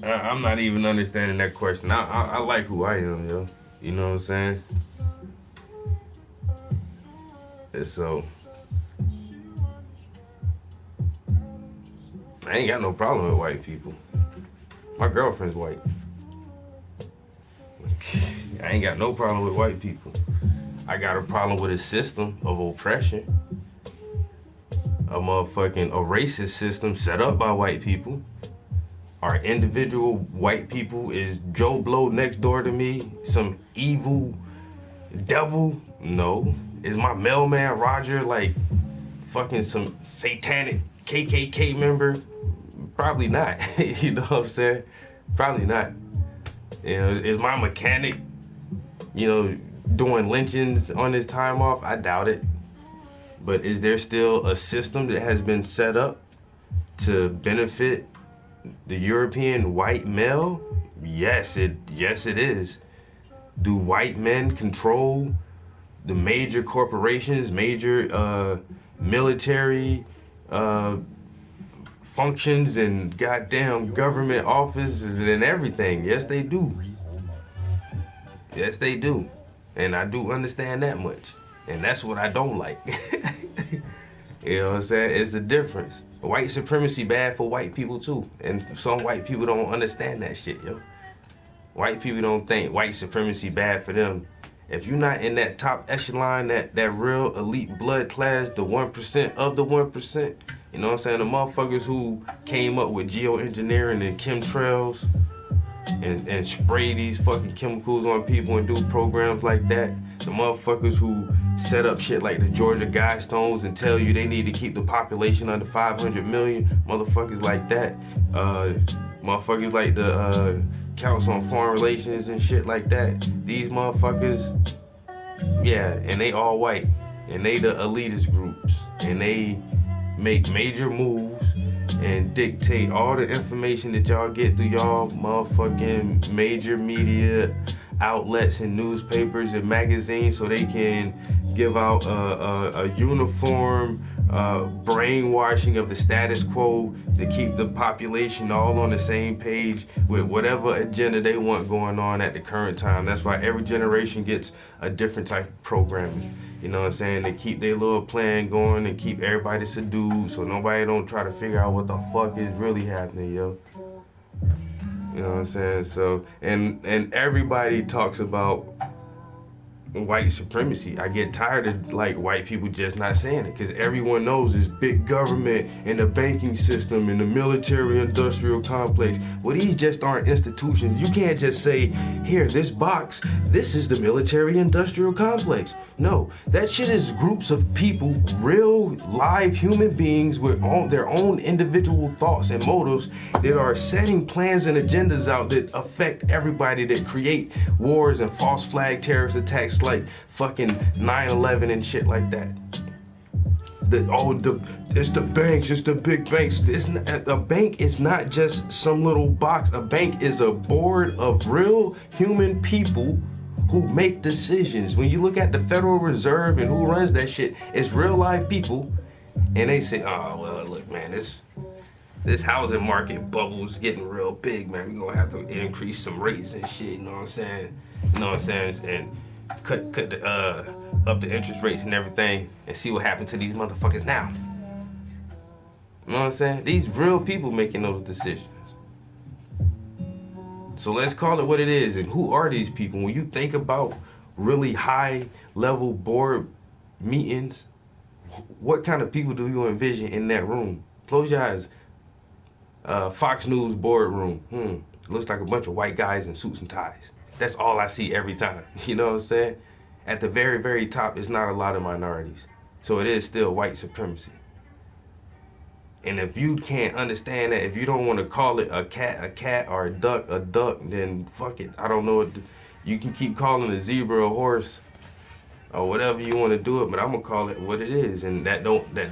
I'm not even understanding that question. I like who I am, yo. You know what I'm saying? And so, I ain't got no problem with white people. My girlfriend's white. I ain't got no problem with white people. I got a problem with a system of oppression. A racist system set up by white people. Our individual white people is Joe Blow next door to me, some evil devil? No. Is my mailman Roger like fucking some satanic KKK member? Probably not. You know what I'm saying? Probably not. Is my mechanic, doing lynchings on his time off? I doubt it. But is there still a system that has been set up to benefit the European white male? Yes, it is. Do white men control the major corporations, major military functions and goddamn government offices and everything? Yes, they do. Yes, they do. And I do understand that much. And that's what I don't like. You know what I'm saying? It's the difference. White supremacy bad for white people too. And some white people don't understand that shit, yo. White people don't think white supremacy bad for them. If you're not in that top echelon, that real elite blood class, the 1% of the 1%, you know what I'm saying? The motherfuckers who came up with geoengineering and chemtrails and spray these fucking chemicals on people and do programs like that. The motherfuckers who set up shit like the Georgia Guidestones and tell you they need to keep the population under 500 million. Motherfuckers like that. Motherfuckers like the Council on Foreign Relations and shit like that. These motherfuckers, yeah, and they all white. And they the elitist groups. And they make major moves and dictate all the information that y'all get through y'all motherfucking major media outlets and newspapers and magazines, so they can give out a uniform brainwashing of the status quo to keep the population all on the same page with whatever agenda they want going on at the current time. That's why every generation gets a different type of programming. You know what I'm saying? They keep their little plan going and keep everybody subdued so nobody don't try to figure out what the fuck is really happening, yo. You know what I'm saying? So, and everybody talks about white supremacy. I get tired of like white people just not saying it, because everyone knows this big government and the banking system and the military industrial complex. Well, these just aren't institutions. You can't just say, here, this box, this is the military industrial complex. No, that shit is groups of people, real live human beings with their own individual thoughts and motives that are setting plans and agendas out that affect everybody, that create wars and false flag terrorist attacks like fucking 9/11 and shit like that. It's the banks, it's the big banks. A bank is not just some little box. A bank is a board of real human people who make decisions. When you look at the Federal Reserve and who runs that shit, it's real live people. And they say, oh, well, look, man, this housing market bubble's getting real big, man. We're gonna have to increase some rates and shit, you know what I'm saying? You know what I'm saying? And cut up the interest rates and everything and see what happened to these motherfuckers now. You know what I'm saying? These real people making those decisions. So let's call it what it is. And who are these people? When you think about really high level board meetings, what kind of people do you envision in that room? Close your eyes. Fox News boardroom. Looks like a bunch of white guys in suits and ties. That's all I see every time. You know what I'm saying? At the very, very top, it's not a lot of minorities. So it is still white supremacy. And if you can't understand that, if you don't want to call it a cat, or a duck, then fuck it. I don't know what you can keep calling a zebra a horse or whatever you want to do it, but I'm gonna call it what it is. And that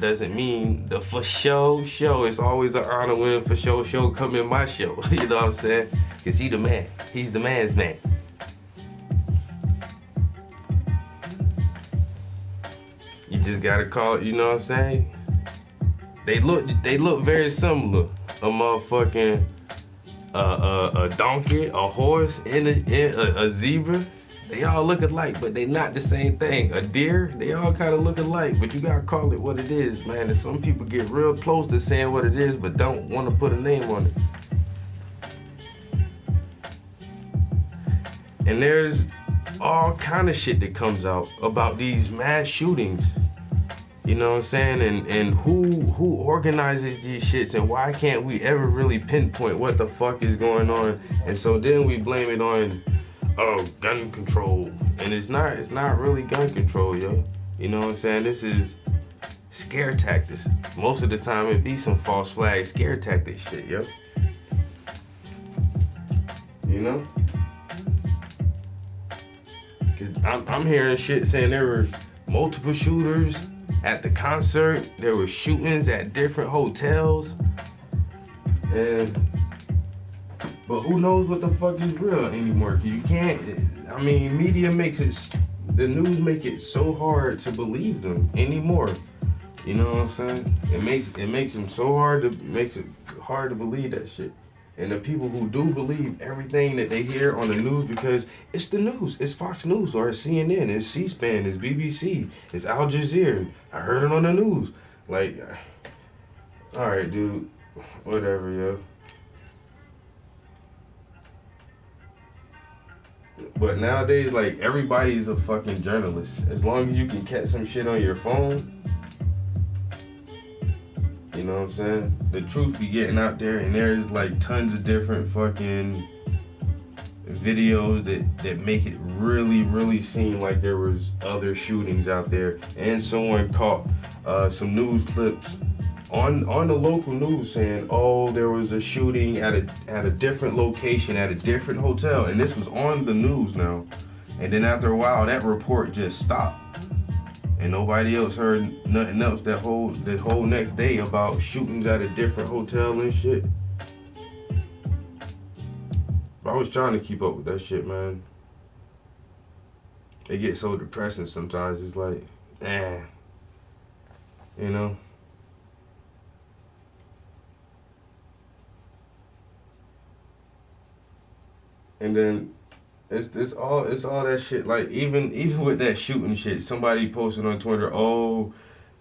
doesn't mean the for show show. It's always an honor when for show come in my show. You know what I'm saying? Cause he the man. He's the man's man. You just gotta call it, you know what I'm saying? They look very similar. A motherfucking a donkey, a horse, and a zebra. They all look alike, but they not the same thing. A deer, they all kind of look alike, but you gotta call it what it is, man. And some people get real close to saying what it is, but don't want to put a name on it. And there's all kind of shit that comes out about these mass shootings. You know what I'm saying? And who organizes these shits, and why can't we ever really pinpoint what the fuck is going on? And so then we blame it on gun control. And it's not really gun control, yo. You know what I'm saying? This is scare tactics. Most of the time it be some false flag scare tactic shit, yo. You know? Cause I'm hearing shit saying there were multiple shooters at the concert. There were shootings at different hotels. But who knows what the fuck is real anymore? Cause you can't, I mean, media the news make it so hard to believe them anymore. You know what I'm saying? It makes them so makes it hard to believe that shit. And the people who do believe everything that they hear on the news, because it's the news, it's Fox News or it's CNN, it's C-SPAN, it's BBC, it's Al Jazeera. I heard it on the news. Like, all right, dude, whatever, yo. But nowadays, like, everybody's a fucking journalist. As long as you can catch some shit on your phone, you know what I'm saying? The truth be getting out there, and there's like tons of different fucking videos that make it really, really seem like there was other shootings out there. And someone caught some news clips on the local news saying, oh, there was a shooting at a different location at a different hotel, and this was on the news now. And then after a while, that report just stopped. And nobody else heard nothing else the whole next day about shootings at a different hotel and shit. But I was trying to keep up with that shit, man. It gets so depressing sometimes. It's like, you know. And then it's all that shit. Like even with that shooting shit, somebody posted on Twitter, oh,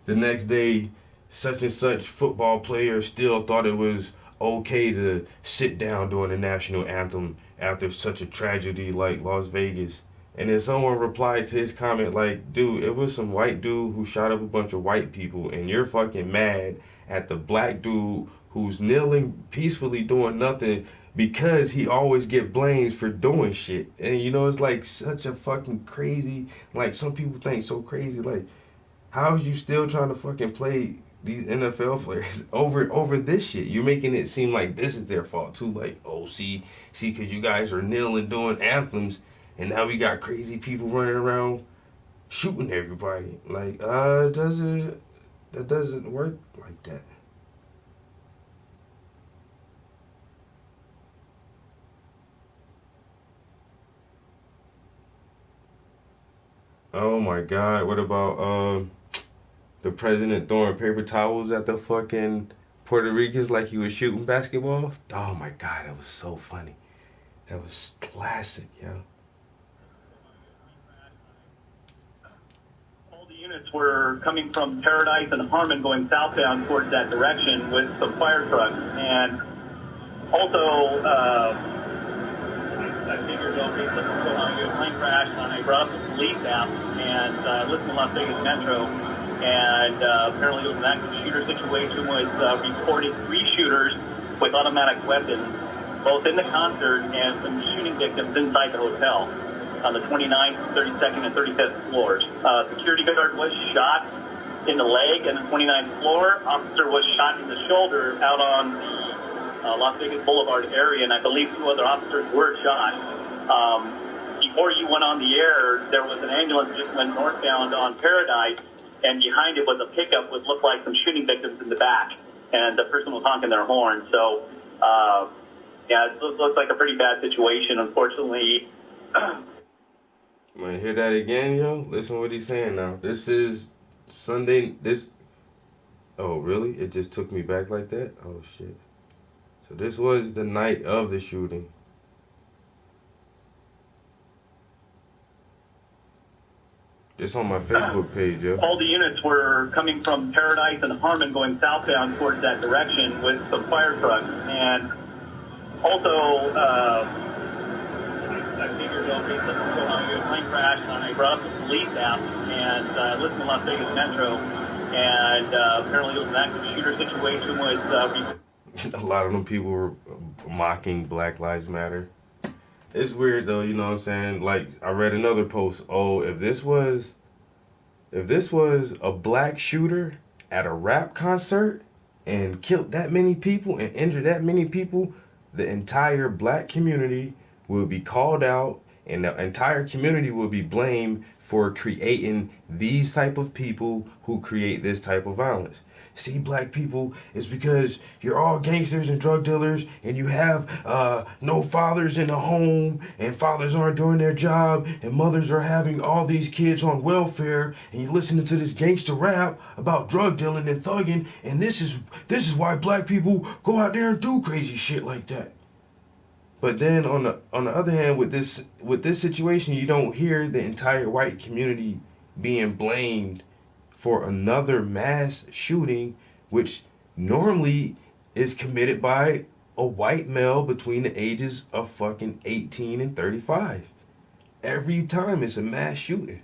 the next day such and such football player still thought it was okay to sit down during the national anthem after such a tragedy like Las Vegas. And then someone replied to his comment like, dude, it was some white dude who shot up a bunch of white people, and you're fucking mad at the black dude who's kneeling peacefully doing nothing because he always get blamed for doing shit. And you know, it's like such a fucking crazy, like some people think so crazy, like how is you still trying to fucking play these NFL players over this shit? You're making it seem like this is their fault too, like, oh, see, because you guys are kneeling doing anthems, and now we got crazy people running around shooting everybody. Like, that doesn't work like that. Oh my God, what about the president throwing paper towels at the fucking Puerto Ricans like he was shooting basketball? Oh my God, that was so funny. That was classic, yo. All the units were coming from Paradise and Harmon going southbound towards that direction with some fire trucks. And also, I figured, okay, let's go on a plane crash, and I brought up the police app and listened to Las Vegas Metro, and apparently it was an active shooter situation with reported 3 shooters with automatic weapons, both in the concert and some shooting victims inside the hotel on the 29th, 32nd, and 35th floors. Security guard was shot in the leg on the 29th floor. Officer was shot in the shoulder out on the Las Vegas Boulevard area, and I believe 2 other officers were shot. Before you went on the air, there was an ambulance that just went northbound on Paradise, and behind it was a pickup with looked like some shooting victims in the back, and the person was honking their horn. So, yeah, it looks like a pretty bad situation, unfortunately. Man, hear that again, yo? Listen to what he's saying now. This is Sunday. Oh, really? It just took me back like that? Oh, shit. So this was the night of the shooting. It's on my Facebook page, yo. All the units were coming from Paradise and Harmon going southbound towards that direction with some fire trucks. And also, I figured, okay, let's go on a plane crash, and I brought up the police app and listened to Las Vegas Metro, and apparently it was an active shooter situation with a lot of them people were mocking Black Lives Matter. It's weird though, you know what I'm saying? Like, I read another post, oh, if this was a black shooter at a rap concert and killed that many people and injured that many people, the entire black community will be called out, and the entire community will be blamed for creating these type of people who create this type of violence. See, black people, it's because you're all gangsters and drug dealers, and you have no fathers in the home, and fathers aren't doing their job, and mothers are having all these kids on welfare, and you're listening to this gangster rap about drug dealing and thugging, and this is why black people go out there and do crazy shit like that. But then on the other hand, with this situation, you don't hear the entire white community being blamed for another mass shooting, which normally is committed by a white male between the ages of fucking 18 and 35. Every time it's a mass shooting.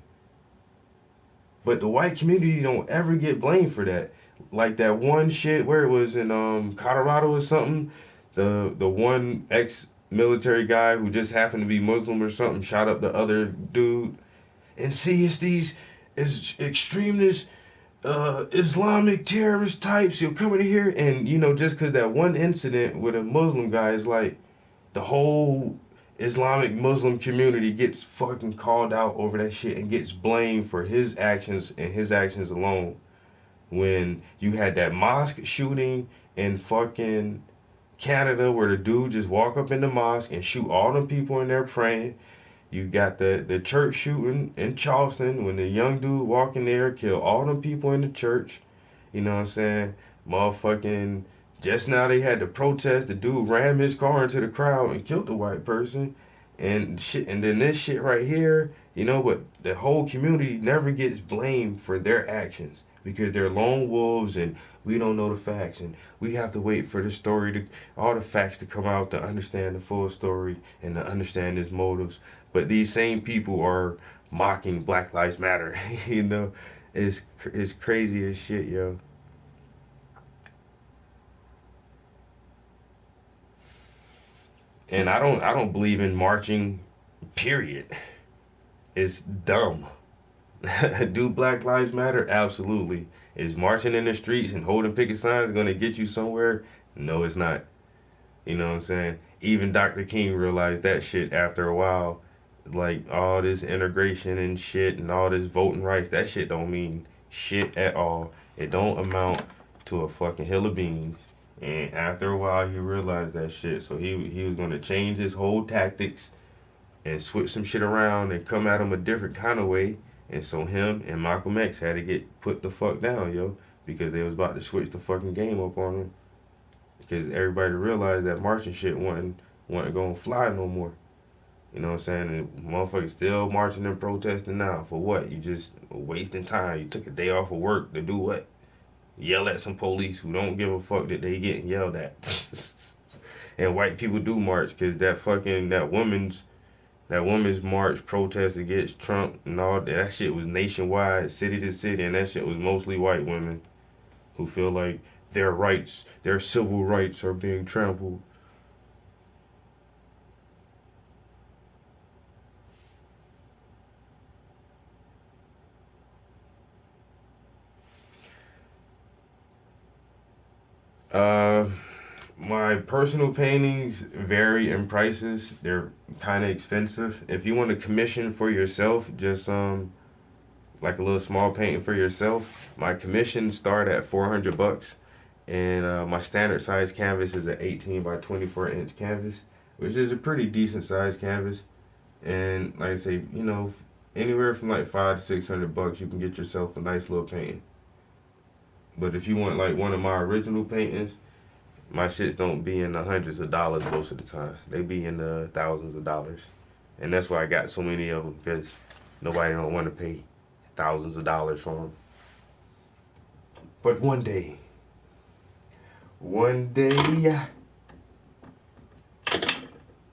But the white community don't ever get blamed for that. Like that one shit where it was in Colorado or something, the one ex-military guy who just happened to be Muslim or something shot up the other dude. And see, it's these extremist Islamic terrorist types who come in here, and you know, just because that one incident with a Muslim guy is like the whole Islamic Muslim community gets fucking called out over that shit and gets blamed for his actions and his actions alone. When you had that mosque shooting in fucking Canada where the dude just walk up in the mosque and shoot all them people in there praying. You got the church shooting in Charleston when the young dude walk in there, kill all them people in the church. You know what I'm saying? Motherfucking, just now they had the protest. The dude rammed his car into the crowd and killed the white person. And shit, and then this shit right here, you know, but the whole community never gets blamed for their actions because they're lone wolves and we don't know the facts and we have to wait for the story to, all the facts to come out to understand the full story and to understand his motives. But these same people are mocking Black Lives Matter. You know, it's crazy as shit, yo. And I don't believe in marching, period. It's dumb. Do Black Lives Matter? Absolutely. Is marching in the streets and holding picket signs going to get you somewhere? No, it's not. You know what I'm saying? Even Dr. King realized that shit after a while. Like, all this integration and shit and all this voting rights, that shit don't mean shit at all. It don't amount to a fucking hill of beans. And after a while, he realized that shit. So he was going to change his whole tactics and switch some shit around and come at him a different kind of way. And so him and Malcolm X had to get put the fuck down, yo, because they was about to switch the fucking game up on him. Because everybody realized that marching shit wasn't going to fly no more. You know what I'm saying? And motherfuckers still marching and protesting now. For what? You just wasting time. You took a day off of work to do what? Yell at some police who don't give a fuck that they getting yelled at. And white people do march because that woman's march protest against Trump and all that shit was nationwide, city to city, and that shit was mostly white women who feel like their rights, their civil rights are being trampled. My personal paintings vary in prices. They're kind of expensive. If you want to commission for yourself, just like a little small painting for yourself, my commissions start at $400, and my standard size canvas is an 18 by 24 inch canvas, which is a pretty decent size canvas. And like I say, you know, anywhere from like $500 to $600, you can get yourself a nice little painting. But if you want like one of my original paintings, my shits don't be in the hundreds of dollars most of the time. They be in the thousands of dollars. And that's why I got so many of them, because nobody don't want to pay thousands of dollars for them. But one day,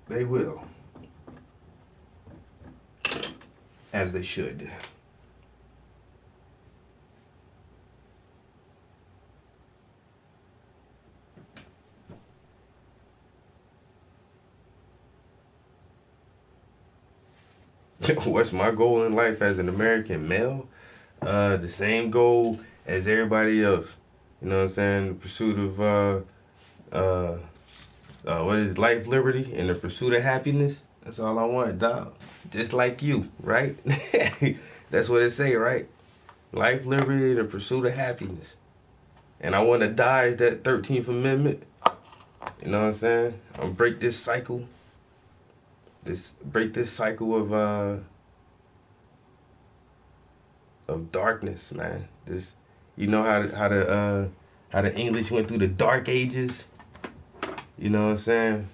they will. As they should. What's my goal in life as an American male? The same goal as everybody else. You know what I'm saying? The pursuit of what is life, liberty, and the pursuit of happiness. That's all I want, dog. Just like you, right? That's what it say, right? Life, liberty, and the pursuit of happiness. And I want to die as that 13th Amendment. You know what I'm saying? I'll break this cycle. Break this cycle of darkness, man. This, you know how the English went through the Dark Ages. You know what I'm saying?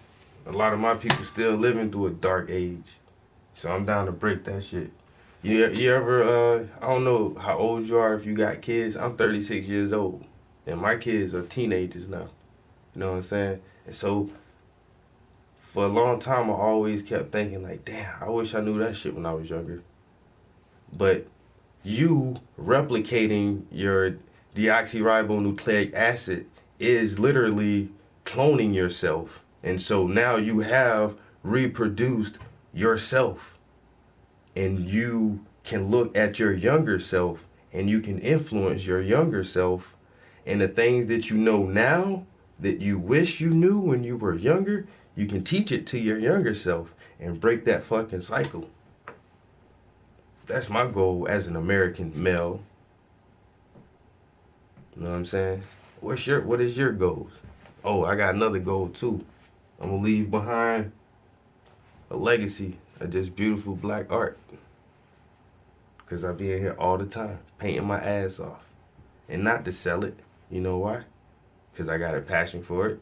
A lot of my people still living through a dark age, so I'm down to break that shit. You ever I don't know how old you are if you got kids. I'm 36 years old, and my kids are teenagers now. You know what I'm saying? And so, for a long time, I always kept thinking like, damn, I wish I knew that shit when I was younger. But you replicating your deoxyribonucleic acid is literally cloning yourself. And so now you have reproduced yourself. And you can look at your younger self and you can influence your younger self. And the things that you know now that you wish you knew when you were younger, you can teach it to your younger self and break that fucking cycle. That's my goal as an American male. You know what I'm saying? What is your goals? Oh, I got another goal too. I'm gonna leave behind a legacy of just beautiful black art. Cause I be in here all the time, painting my ass off. And not to sell it. You know why? Cause I got a passion for it.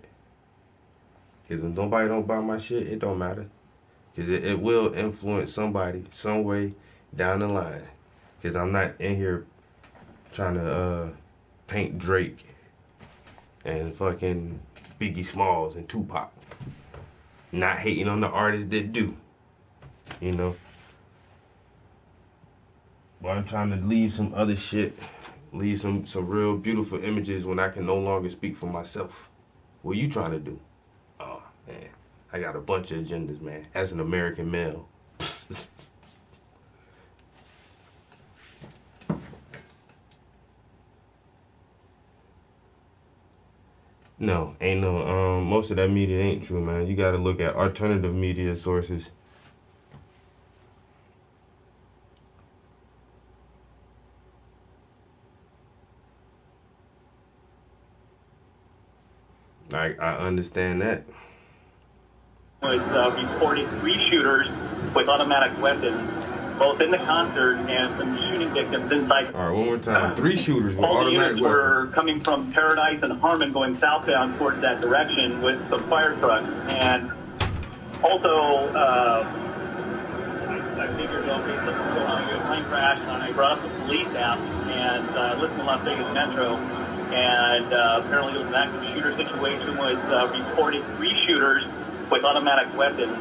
Cause if nobody don't buy my shit, it don't matter. Cause it will influence somebody, some way down the line. Cause I'm not in here trying to paint Drake and fucking Biggie Smalls and Tupac. Not hating on the artists that do. You know? But I'm trying to leave some other shit. Leave some real beautiful images when I can no longer speak for myself. What you trying to do? Oh, man. I got a bunch of agendas, man. As an American male. No, ain't no, most of that media ain't true, man. You gotta look at alternative media sources. I understand that. Was reported 3 shooters with automatic weapons, both in the concert and some shooting victims inside. All right, one more time. 3 shooters with All the automatic units weapons. were coming from Paradise and Harmon going southbound towards that direction with some fire trucks. And also, I figured, okay, something's going on. A plane crash, and I brought up the police app and listened to Las Vegas Metro. And apparently it was an active shooter situation with reported 3 shooters with automatic weapons,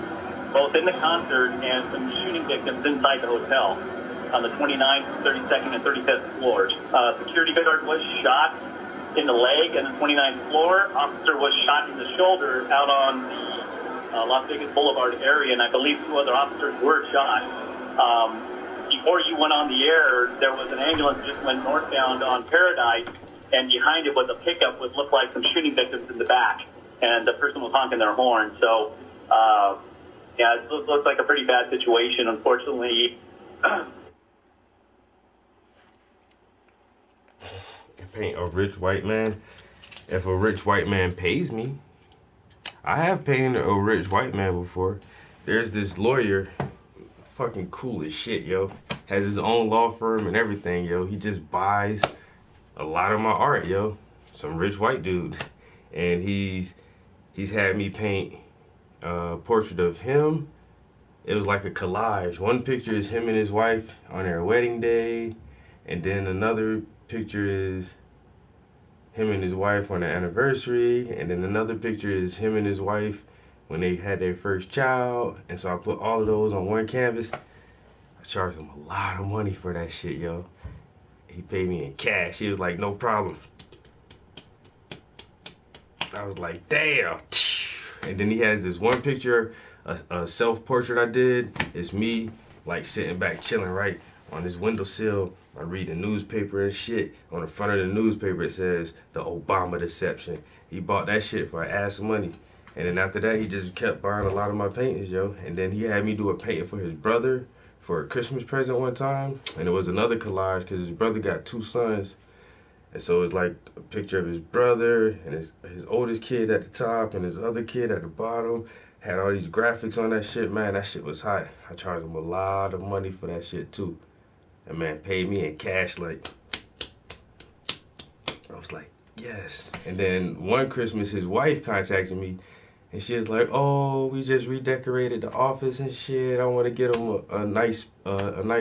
both in the concert and some shooting victims inside the hotel on the 29th, 32nd, and 35th floors. Security guard was shot in the leg on the 29th floor. Officer was shot in the shoulder out on the Las Vegas Boulevard area, and I believe 2 other officers were shot. Before you went on the air, there was an ambulance that just went northbound on Paradise, and behind it was a pickup with looked like some shooting victims in the back, and the person was honking their horn. So, yeah, it looks like a pretty bad situation, unfortunately. Paint a rich white man. If a rich white man pays me, I have painted a rich white man before. There's this lawyer, fucking cool as shit, yo. Has his own law firm and everything, yo. He just buys a lot of my art, yo. Some rich white dude. And he's had me paint a portrait of him. It was like a collage. One picture is him and his wife on their wedding day. And then another picture is him and his wife on their anniversary. And then another picture is him and his wife when they had their first child. And so I put all of those on one canvas. I charged him a lot of money for that shit, yo. He paid me in cash. He was like, no problem. I was like, damn. And then he has this one picture, a self-portrait I did. It's me, like, sitting back, chilling, right, on this windowsill. I read the newspaper and shit. On the front of the newspaper, it says, the Obama deception. He bought that shit for an ass of money. And then after that, he just kept buying a lot of my paintings, yo. And then he had me do a painting for his brother for a Christmas present one time. And it was another collage because his brother got 2 sons. And so it's like a picture of his brother and his oldest kid at the top and his other kid at the bottom. Had all these graphics on that shit, man. That shit was hot. I charged him a lot of money for that shit too. And man, paid me in cash, like, I was like, yes. And then one Christmas, his wife contacted me and she was like, oh, we just redecorated the office and shit. I want to get him a nice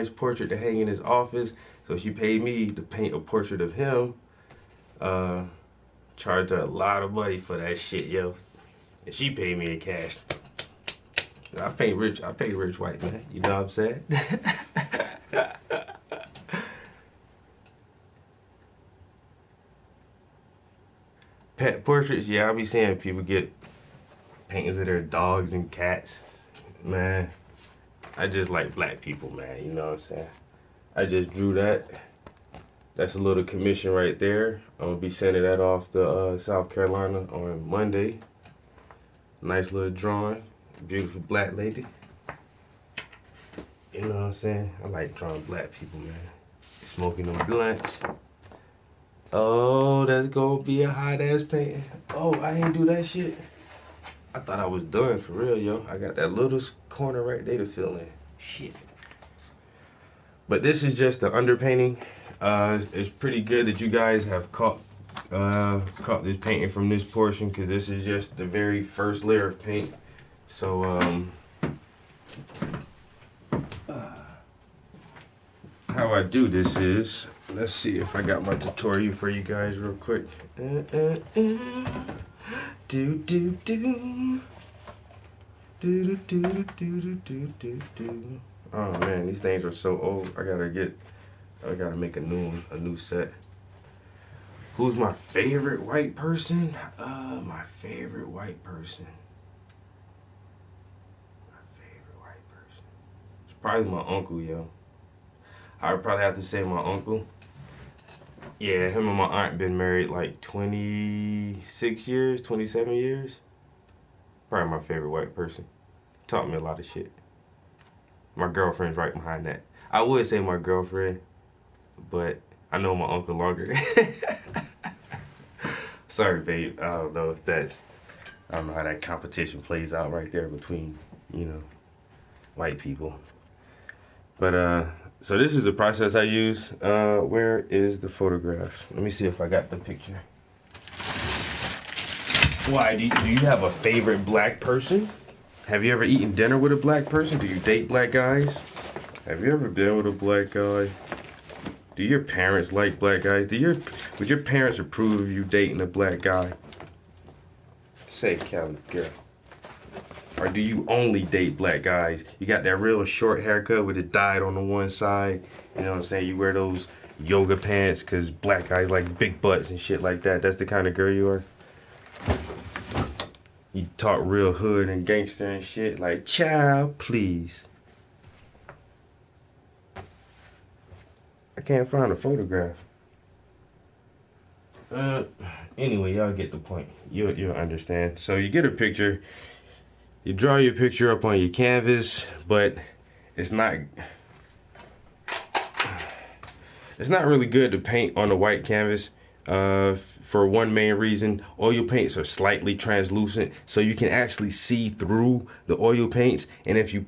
portrait to hang in his office. So she paid me to paint a portrait of him. Charged her a lot of money for that shit, yo. And she paid me in cash. I pay rich white man. You know what I'm saying? Pet portraits, yeah, I be seeing people get paintings of their dogs and cats. Man, I just like black people, man. You know what I'm saying? I just drew that. That's a little commission right there. I'm gonna be sending that off to South Carolina on Monday. Nice little drawing. Beautiful black lady. You know what I'm saying? I like drawing black people, man. Smoking them blunts. Oh, that's gonna be a hot ass painting. Oh, I ain't do that shit. I thought I was done for real, yo. I got that little corner right there to fill in. Shit. But this is just the underpainting. It's pretty good that you guys have caught this painting from this portion, because this is just the very first layer of paint. So how I do this is, let's see if I got my tutorial for you guys real quick. Do do do. Do do do do do do do. Oh man, these things are so old. I gotta make a new set. Who's my favorite white person? My favorite white person. It's probably my uncle, yo. I would probably have to say my uncle. Yeah, him and my aunt been married like 26 years, 27 years. Probably my favorite white person. Taught me a lot of shit. My girlfriend's right behind that. I would say my girlfriend, but I know my uncle longer. Sorry, babe. I don't know how that competition plays out right there between, you know, white people. But so this is the process I use. Where is the photograph? Let me see if I got the picture. Why, do you have a favorite black person? Have you ever eaten dinner with a black person? Do you date black guys? Have you ever been with a black guy? Do your parents like black guys? Would your parents approve of you dating a black guy? Say, Cali girl. Or do you only date black guys? You got that real short haircut with it dyed on the one side. You know what I'm saying? You wear those yoga pants because black guys like big butts and shit like that. That's the kind of girl you are. You talk real hood and gangster and shit. Like, child, please. I can't find a photograph. Anyway, y'all get the point. You'll understand. So you get a picture. You draw your picture up on your canvas, but it's not really good to paint on a white canvas for one main reason. Oil paints are slightly translucent, so you can actually see through the oil paints. And if you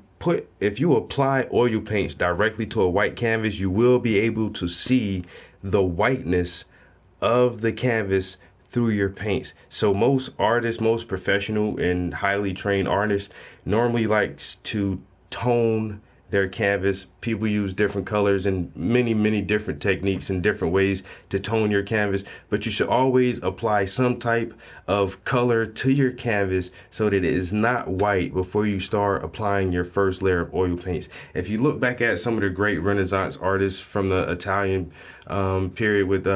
apply oil paints directly to a white canvas, you will be able to see the whiteness of the canvas through your paints. So most artists, most professional and highly trained artists normally likes to tone their canvas. People use different colors and many different techniques and different ways to tone your canvas, but you should always apply some type of color to your canvas so that it is not white before you start applying your first layer of oil paints. If you look back at some of the great Renaissance artists from the Italian period with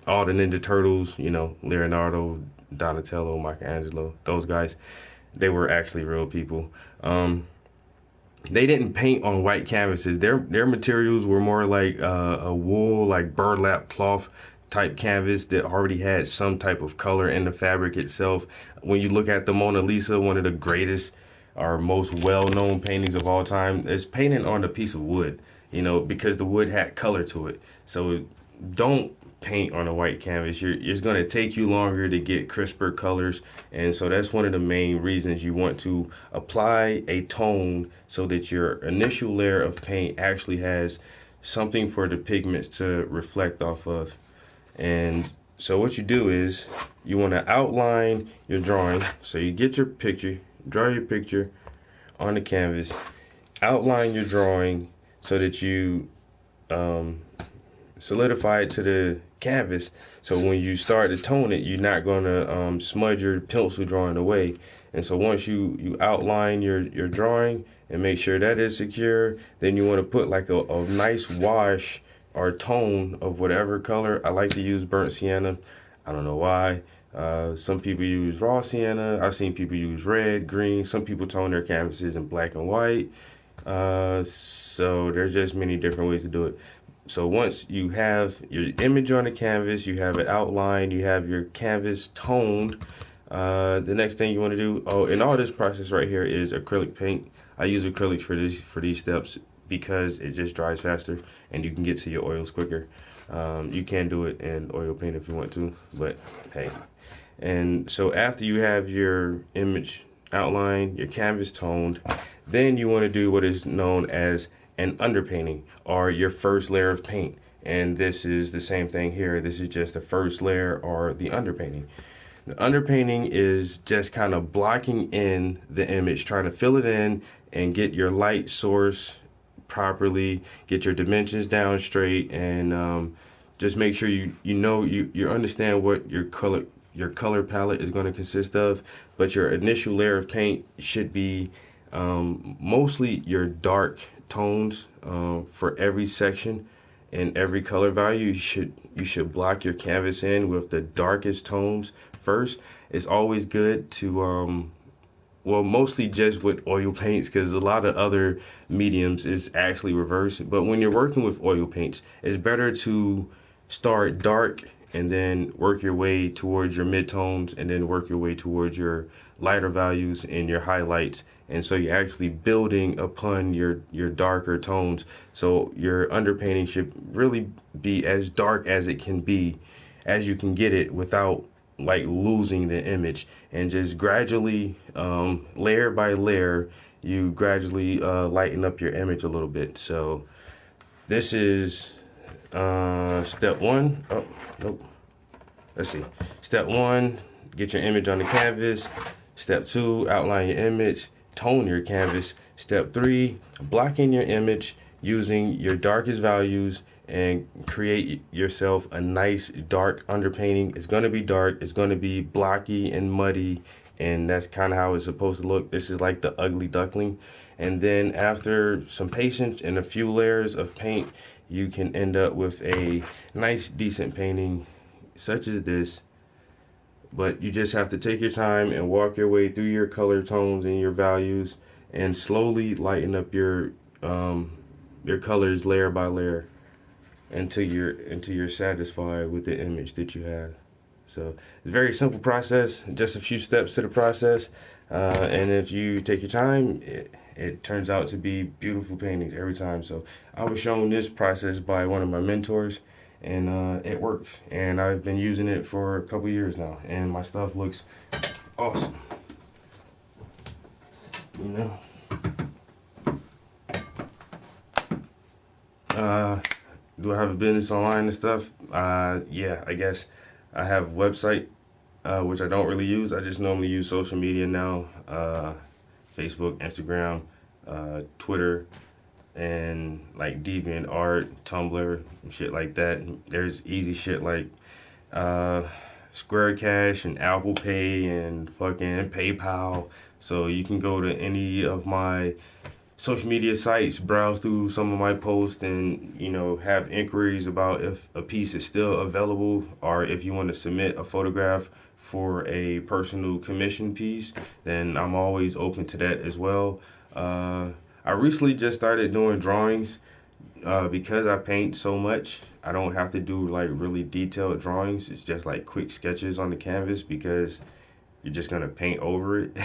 all the Ninja Turtles, you know, Leonardo, Donatello, Michelangelo, those guys, they were actually real people. They didn't paint on white canvases. Their materials were more like a wool, like burlap cloth type canvas that already had some type of color in the fabric itself. When you look at the Mona Lisa, one of the greatest or most well-known paintings of all time, is painted on a piece of wood, you know, because the wood had color to it. So don't paint on a white canvas. It's going to take you longer to get crisper colors, and so that's one of the main reasons you want to apply a tone so that your initial layer of paint actually has something for the pigments to reflect off of. And so what you do is you want to outline your drawing. So you get your picture, draw your picture on the canvas, outline your drawing so that you solidify it to the canvas, so when you start to tone it, you're not going to smudge your pencil drawing away. And so once you outline your drawing and make sure that is secure, then you want to put like a nice wash or tone of whatever color. I like to use burnt sienna. I don't know why. Some people use raw sienna. I've seen people use red, green. Some people tone their canvases in black and white. So there's just many different ways to do it. So once you have your image on the canvas, you have it outlined, you have your canvas toned, The next thing you want to do, and all this process right here is acrylic paint. I use acrylics for these steps because it just dries faster and you can get to your oils quicker. You can do it in oil paint if you want to, but hey. And so after you have your image outline, your canvas toned, then you want to do what is known as an underpainting, or your first layer of paint. And this is the same thing here. This is just the first layer, or the underpainting. The underpainting is just kind of blocking in the image, trying to fill it in and get your light source properly, get your dimensions down straight, and just make sure you understand what your color palette is going to consist of. But your initial layer of paint should be mostly your dark tones for every section and every color value. You should block your canvas in with the darkest tones first. It's always good to well, mostly just with oil paints, because a lot of other mediums is actually reversed. But when you're working with oil paints, it's better to start dark and then work your way towards your midtones, and then work your way towards your lighter values and your highlights. And so you're actually building upon your darker tones. So your underpainting should really be as dark as it can be, as you can get it, without like losing the image. And just gradually, layer by layer, you gradually lighten up your image a little bit. So this is step one. Oh, nope. Let's see. Step one, get your image on the canvas. Step two, outline your image, tone your canvas. Step three, block in your image using your darkest values and create yourself a nice dark underpainting. It's going to be dark, it's going to be blocky and muddy, and that's kind of how it's supposed to look. This is like the ugly duckling. And then after some patience and a few layers of paint, you can end up with a nice decent painting such as this. But you just have to take your time and walk your way through your color tones and your values, and slowly lighten up your colors layer by layer until you're satisfied with the image that you have. So it's a very simple process, just a few steps to the process, and if you take your time, it turns out to be beautiful paintings every time. So I was shown this process by one of my mentors, and it works, and I've been using it for a couple years now, and my stuff looks awesome, you know. Do I have a business online and stuff? Yeah, I guess I have a website, which I don't really use. I just normally use social media now, Facebook, Instagram, Twitter, and like DeviantArt, Tumblr, shit like that. There's easy shit like Square Cash and Apple Pay and fucking PayPal. So you can go to any of my social media sites, browse through some of my posts, and have inquiries about if a piece is still available, or if you want to submit a photograph for a personal commission piece, then I'm always open to that as well. I recently just started doing drawings because I paint so much. I don't have to do like really detailed drawings. It's just like quick sketches on the canvas because you're just gonna paint over it.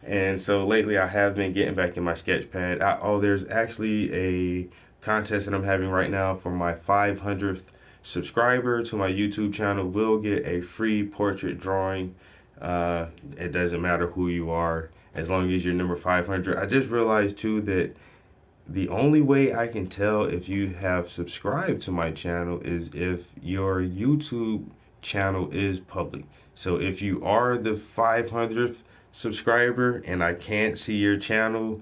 And so lately I have been getting back in my sketch pad. There's actually a contest that I'm having right now for my 500th subscriber to my YouTube channel will get a free portrait drawing. It doesn't matter who you are, as long as you're number 500. I just realized too that the only way I can tell if you have subscribed to my channel is if your YouTube channel is public. So if you are the 500th subscriber and I can't see your channel,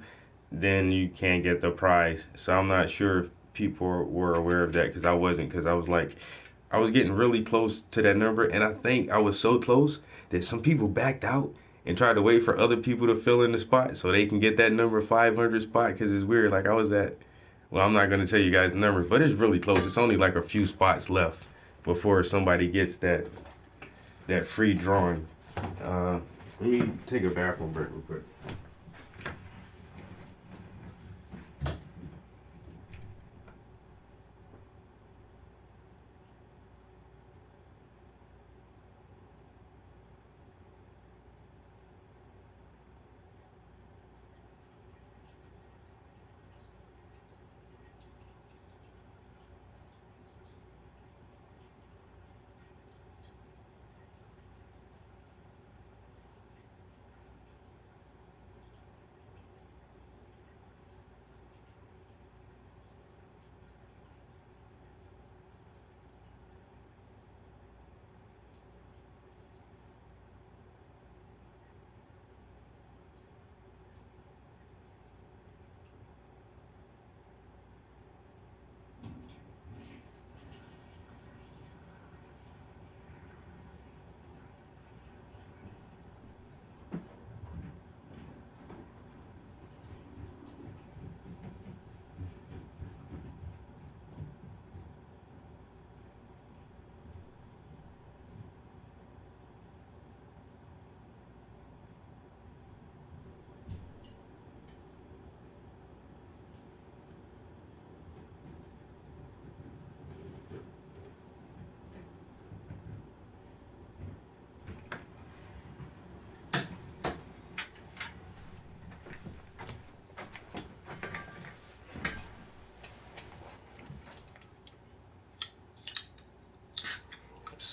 then you can't get the prize. So I'm not sure if people were aware of that, because I wasn't, because I was getting really close to that number, and I think I was so close that some people backed out and tried to wait for other people to fill in the spot so they can get that number 500 spot, because it's weird. Like I was at, well, I'm not going to tell you guys the number, but it's really close. It's only like a few spots left before somebody gets that free drawing. Let me take a bathroom break real quick.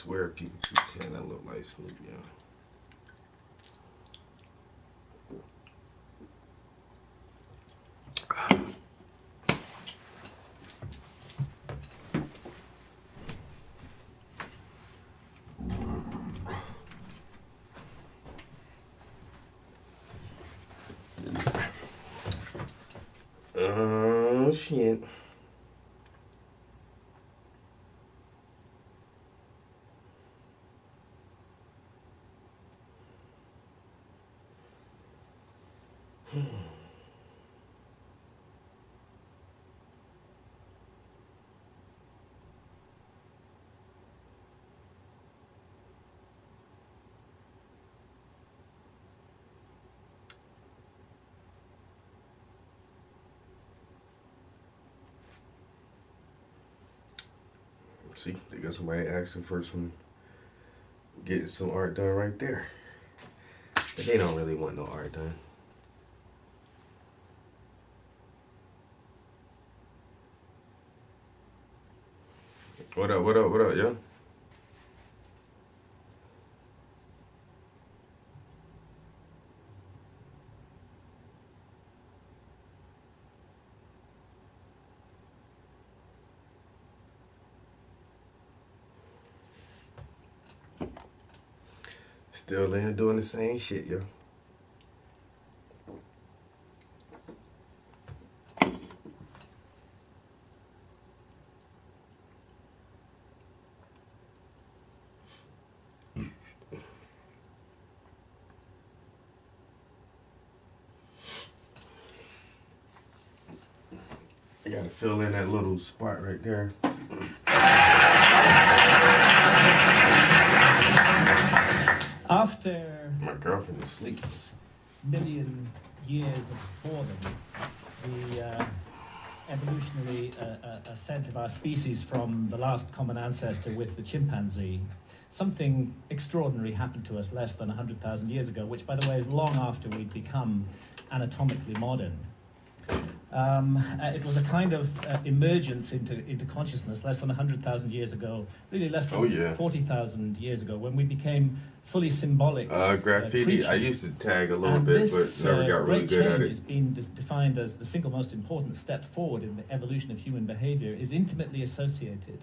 swear people keep saying that look like Snoop, yeah. Oh, shit. See, they got somebody asking for getting some art done right there. But they don't really want no art done. What up, yo? Still there doing the same shit, yo. I gotta fill in that little spot right there. After my girlfriend is asleep. 6 million years before them, the evolutionary ascent of our species from the last common ancestor with the chimpanzee, something extraordinary happened to us less than 100,000 years ago, which, by the way, is long after we'd become anatomically modern. It was a kind of emergence into consciousness less than 100,000 years ago, really less than 40,000 years ago, when we became fully symbolic graffiti. creatures. I used to tag a little bit, but never got really good at it. Has been defined as the single most important step forward in the evolution of human behavior, is intimately associated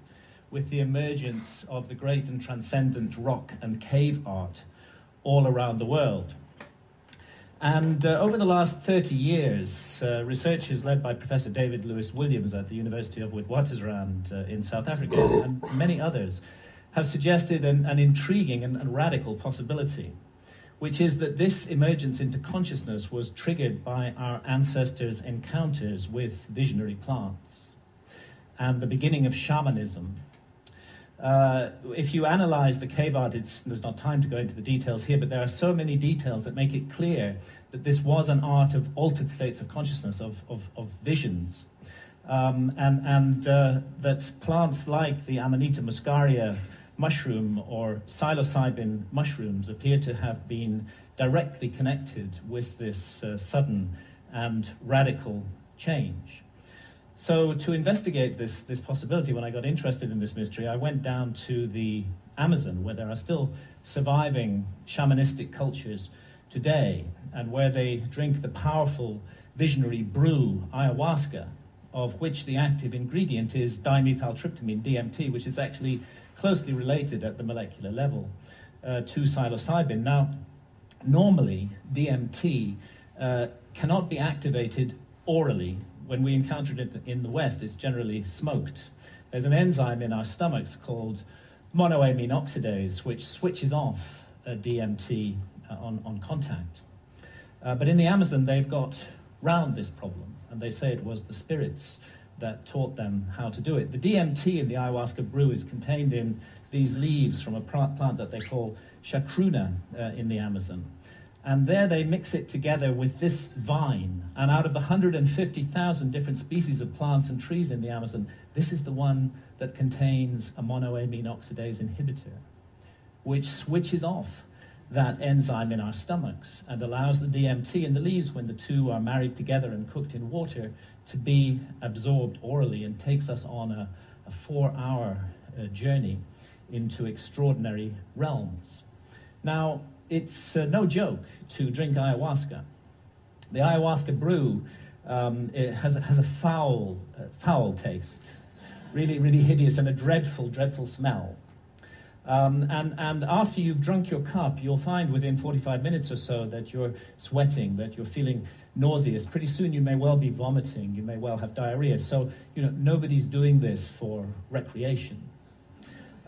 with the emergence of the great and transcendent rock and cave art all around the world. And over the last 30 years, researchers led by Professor David Lewis Williams at the University of Witwatersrand in South Africa and many others have suggested an intriguing and radical possibility, which is that this emergence into consciousness was triggered by our ancestors' encounters with visionary plants and the beginning of shamanism. If you analyze the cave art, there's not time to go into the details here, but there are so many details that make it clear that this was an art of altered states of consciousness, of visions. And that plants like the Amanita muscaria mushroom or psilocybin mushrooms appear to have been directly connected with this sudden and radical change. So to investigate this possibility, when I got interested in this mystery, I went down to the Amazon, where there are still surviving shamanistic cultures today, and where they drink the powerful visionary brew ayahuasca, of which the active ingredient is dimethyltryptamine, DMT, which is actually closely related at the molecular level to psilocybin. Now, normally, DMT cannot be activated orally. When we encounter it in the West, it's generally smoked. There's an enzyme in our stomachs called monoamine oxidase, which switches off DMT on contact. But in the Amazon, they've got round this problem, and they say it was the spirits that taught them how to do it. The DMT in the ayahuasca brew is contained in these leaves from a plant that they call chacruna in the Amazon. And there they mix it together with this vine. And out of the 150,000 different species of plants and trees in the Amazon, this is the one that contains a monoamine oxidase inhibitor, which switches off that enzyme in our stomachs and allows the DMT in the leaves, when the two are married together and cooked in water, to be absorbed orally and takes us on a 4-hour journey into extraordinary realms. Now, it's no joke to drink ayahuasca. The ayahuasca brew it has a foul taste, really, really hideous, and a dreadful, dreadful smell. And after you've drunk your cup, you'll find within 45 minutes or so that you're sweating, that you're feeling nauseous. Pretty soon you may well be vomiting, you may well have diarrhea. So, nobody's doing this for recreation.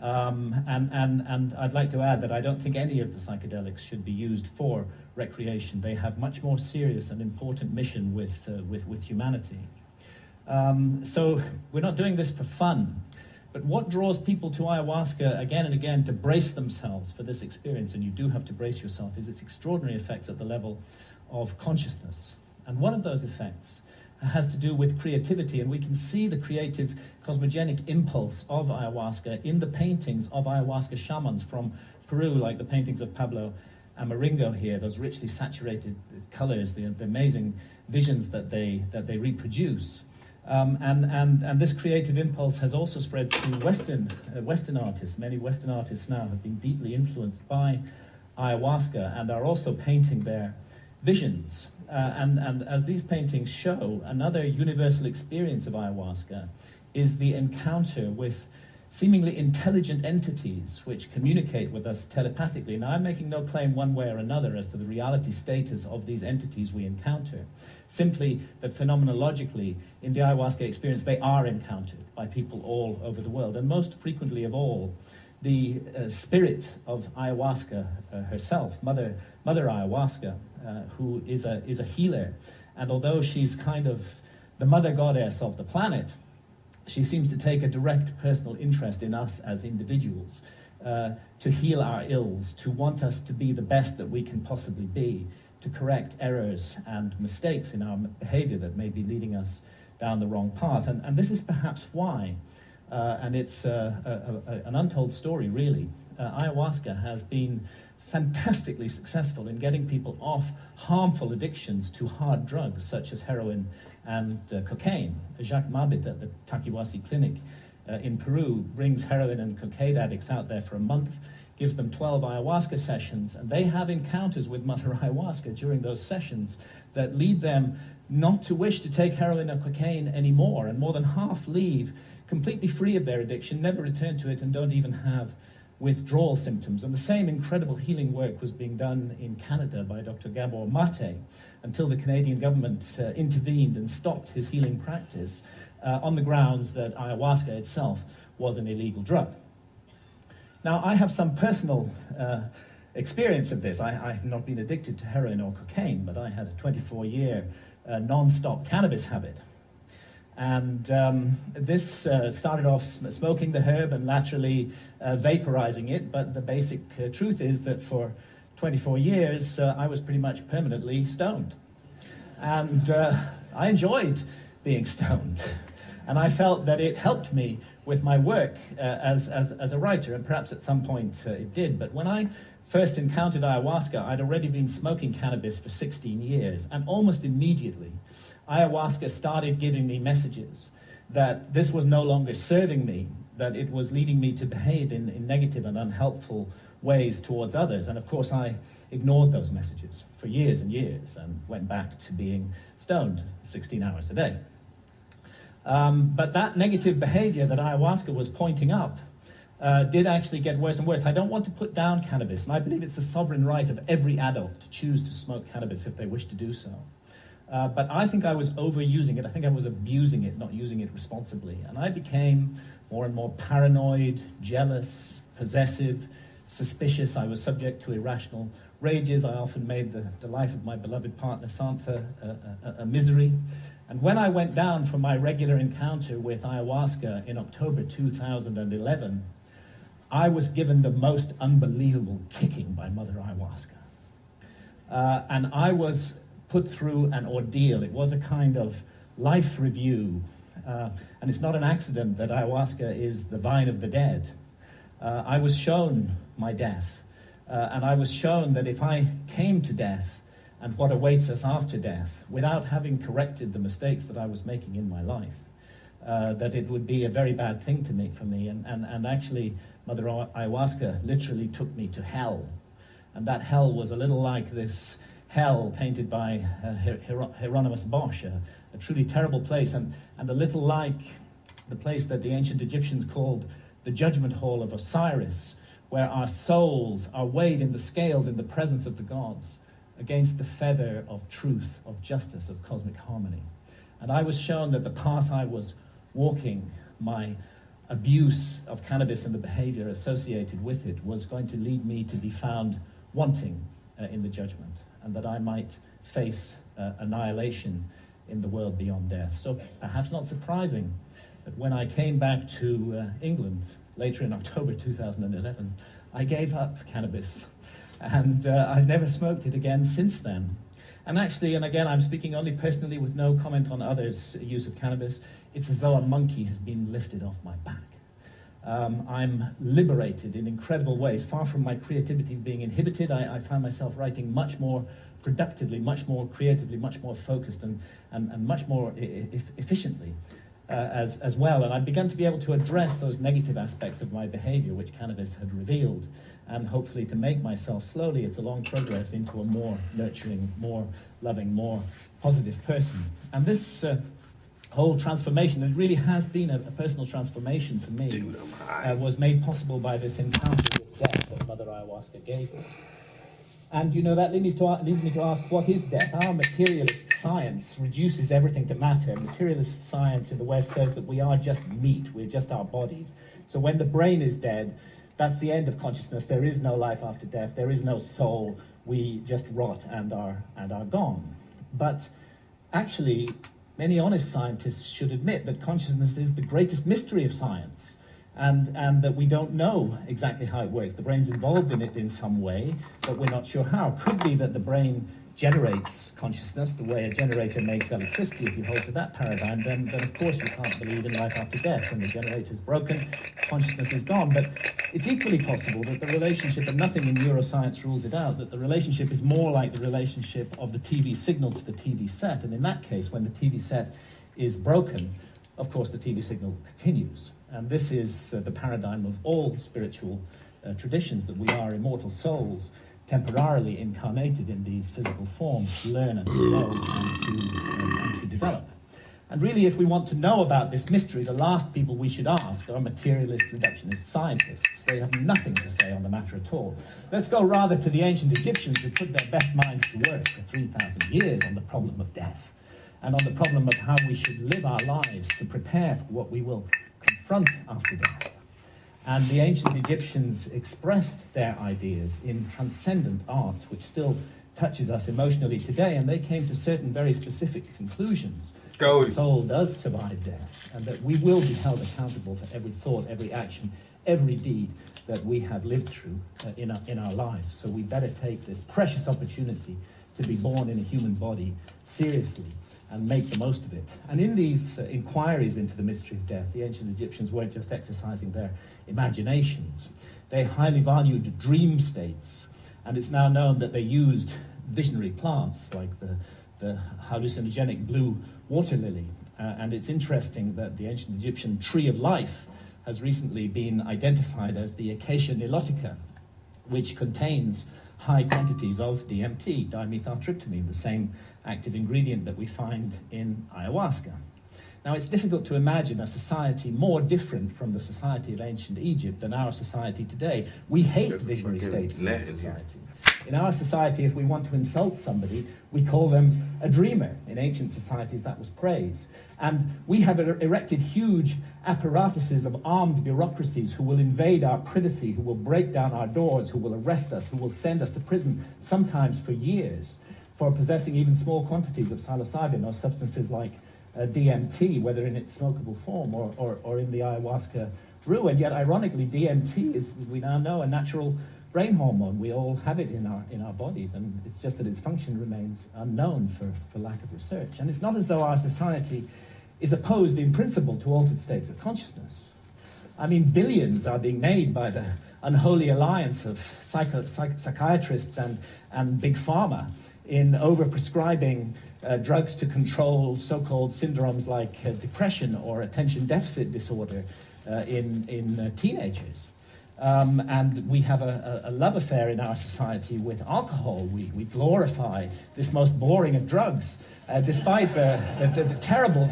And I'd like to add that I don't think any of the psychedelics should be used for recreation. They have much more serious and important mission with humanity. So we're not doing this for fun. But what draws people to ayahuasca again and again to brace themselves for this experience, and you do have to brace yourself, is its extraordinary effects at the level of consciousness. And one of those effects has to do with creativity, and we can see the creative cosmogenic impulse of ayahuasca in the paintings of ayahuasca shamans from Peru, like the paintings of Pablo Amaringo here, those richly saturated colors, the amazing visions that they reproduce. And this creative impulse has also spread to Western artists. Many Western artists now have been deeply influenced by ayahuasca and are also painting their visions. And as these paintings show, another universal experience of ayahuasca is the encounter with seemingly intelligent entities which communicate with us telepathically. Now, I'm making no claim one way or another as to the reality status of these entities we encounter, simply that phenomenologically, in the ayahuasca experience, they are encountered by people all over the world. And most frequently of all, the spirit of ayahuasca herself, Mother Ayahuasca, who is a healer. And although she's kind of the mother goddess of the planet, she seems to take a direct personal interest in us as individuals, to heal our ills, to want us to be the best that we can possibly be, to correct errors and mistakes in our behavior that may be leading us down the wrong path. And this is perhaps why, and it's an untold story really, ayahuasca has been fantastically successful in getting people off harmful addictions to hard drugs such as heroin and cocaine. Jacques Mabit at the Takiwasi Clinic in Peru brings heroin and cocaine addicts out there for a month, gives them 12 ayahuasca sessions, and they have encounters with Mother Ayahuasca during those sessions that lead them not to wish to take heroin or cocaine anymore, and more than half leave completely free of their addiction, never return to it, and don't even have withdrawal symptoms. And the same incredible healing work was being done in Canada by Dr. Gabor Mate until the Canadian government intervened and stopped his healing practice on the grounds that ayahuasca itself was an illegal drug. Now, I have some personal experience of this. I've not been addicted to heroin or cocaine, but I had a 24-year non-stop cannabis habit. And this started off smoking the herb and laterally vaporizing it, but the basic truth is that for 24 years I was pretty much permanently stoned. And I enjoyed being stoned. And I felt that it helped me with my work as a writer, and perhaps at some point it did. But when I first encountered ayahuasca, I'd already been smoking cannabis for 16 years, and almost immediately ayahuasca started giving me messages that this was no longer serving me, that it was leading me to behave in negative and unhelpful ways towards others. And of course I ignored those messages for years and years and went back to being stoned 16 hours a day. But that negative behavior that ayahuasca was pointing up did actually get worse and worse. I don't want to put down cannabis, and I believe it's the sovereign right of every adult to choose to smoke cannabis if they wish to do so. But I think I was overusing it. I think I was abusing it, not using it responsibly. And I became more and more paranoid, jealous, possessive, suspicious. I was subject to irrational rages. I often made the life of my beloved partner, Santha, a misery. And when I went down for my regular encounter with ayahuasca in October 2011, I was given the most unbelievable kicking by Mother Ayahuasca. And I was put through an ordeal. It was a kind of life review. And it's not an accident that ayahuasca is the vine of the dead. I was shown my death. And I was shown that if I came to death and what awaits us after death, without having corrected the mistakes that I was making in my life, that it would be a very bad thing for me. And actually, Mother Ayahuasca literally took me to hell. And that hell was a little like this hell painted by Hieronymus Bosch, a truly terrible place, and a little like the place that the ancient Egyptians called the judgment hall of Osiris, where our souls are weighed in the scales in the presence of the gods against the feather of truth, of justice, of cosmic harmony. And I was shown that the path I was walking, my abuse of cannabis and the behavior associated with it, was going to lead me to be found wanting in the judgment, and that I might face annihilation in the world beyond death. So perhaps not surprising that when I came back to England later in October 2011, I gave up cannabis, and I've never smoked it again since then. And actually, and again, I'm speaking only personally with no comment on others' use of cannabis, it's as though a monkey has been lifted off my back. I'm liberated in incredible ways. Far from my creativity being inhibited, I find myself writing much more productively, much more creatively, much more focused, and much more efficiently as well. And I began to be able to address those negative aspects of my behavior which cannabis had revealed, and hopefully to make myself slowly, it's a long progress, into a more nurturing, more loving, more positive person. And this whole transformation, it really has been a personal transformation for me, was made possible by this encounter with death that Mother Ayahuasca gave me. And that leads me to ask, what is death? Our materialist science reduces everything to matter. Materialist science in the West says that we are just meat, we're just our bodies. So when the brain is dead, that's the end of consciousness. There is no life after death. There is no soul. We just rot and are gone. But actually, many honest scientists should admit that consciousness is the greatest mystery of science, and that we don't know exactly how it works. The brain's involved in it in some way, but we're not sure how. Could be that the brain generates consciousness the way a generator makes electricity. If you hold to that paradigm, then of course you can't believe in life after death. When the generator's broken, consciousness is gone. But it's equally possible that the relationship, and nothing in neuroscience rules it out, that the relationship is more like the relationship of the TV signal to the TV set. And in that case, when the TV set is broken, of course the TV signal continues. And this is the paradigm of all spiritual traditions, that we are immortal souls, temporarily incarnated in these physical forms to learn and to know and to develop. And really, if we want to know about this mystery, the last people we should ask are materialist reductionist scientists. They have nothing to say on the matter at all. Let's go rather to the ancient Egyptians, who put their best minds to work for 3,000 years on the problem of death, and on the problem of how we should live our lives to prepare for what we will confront after death. And the ancient Egyptians expressed their ideas in transcendent art, which still touches us emotionally today, and they came to certain very specific conclusions. The soul does survive death, and that we will be held accountable for every thought, every action, every deed that we have lived through in our lives. So we better take this precious opportunity to be born in a human body seriously and make the most of it. And in these inquiries into the mystery of death, the ancient Egyptians weren't just exercising their imaginations. They highly valued dream states, and it's now known that they used visionary plants like the hallucinogenic blue water lily. And it's interesting that the ancient Egyptian tree of life has recently been identified as the Acacia nilotica, which contains high quantities of DMT, dimethyltryptamine, the same active ingredient that we find in ayahuasca. Now, it's difficult to imagine a society more different from the society of ancient Egypt than our society today. We hate visionary states in this society. In our society, if we want to insult somebody, we call them a dreamer. In ancient societies, that was praise. And we have erected huge apparatuses of armed bureaucracies who will invade our privacy, who will break down our doors, who will arrest us, who will send us to prison, sometimes for years, for possessing even small quantities of psilocybin or substances like DMT, whether in its smokable form or in the ayahuasca brew. And yet, ironically, DMT is, we now know, a natural brain hormone. We all have it in our bodies, and it's just that its function remains unknown for lack of research. And it's not as though our society is opposed in principle to altered states of consciousness. I mean, billions are being made by the unholy alliance of psychiatrists and big pharma in over-prescribing drugs to control so-called syndromes like depression or attention deficit disorder in teenagers. And we have a love affair in our society with alcohol. We glorify this most boring of drugs, despite the terrible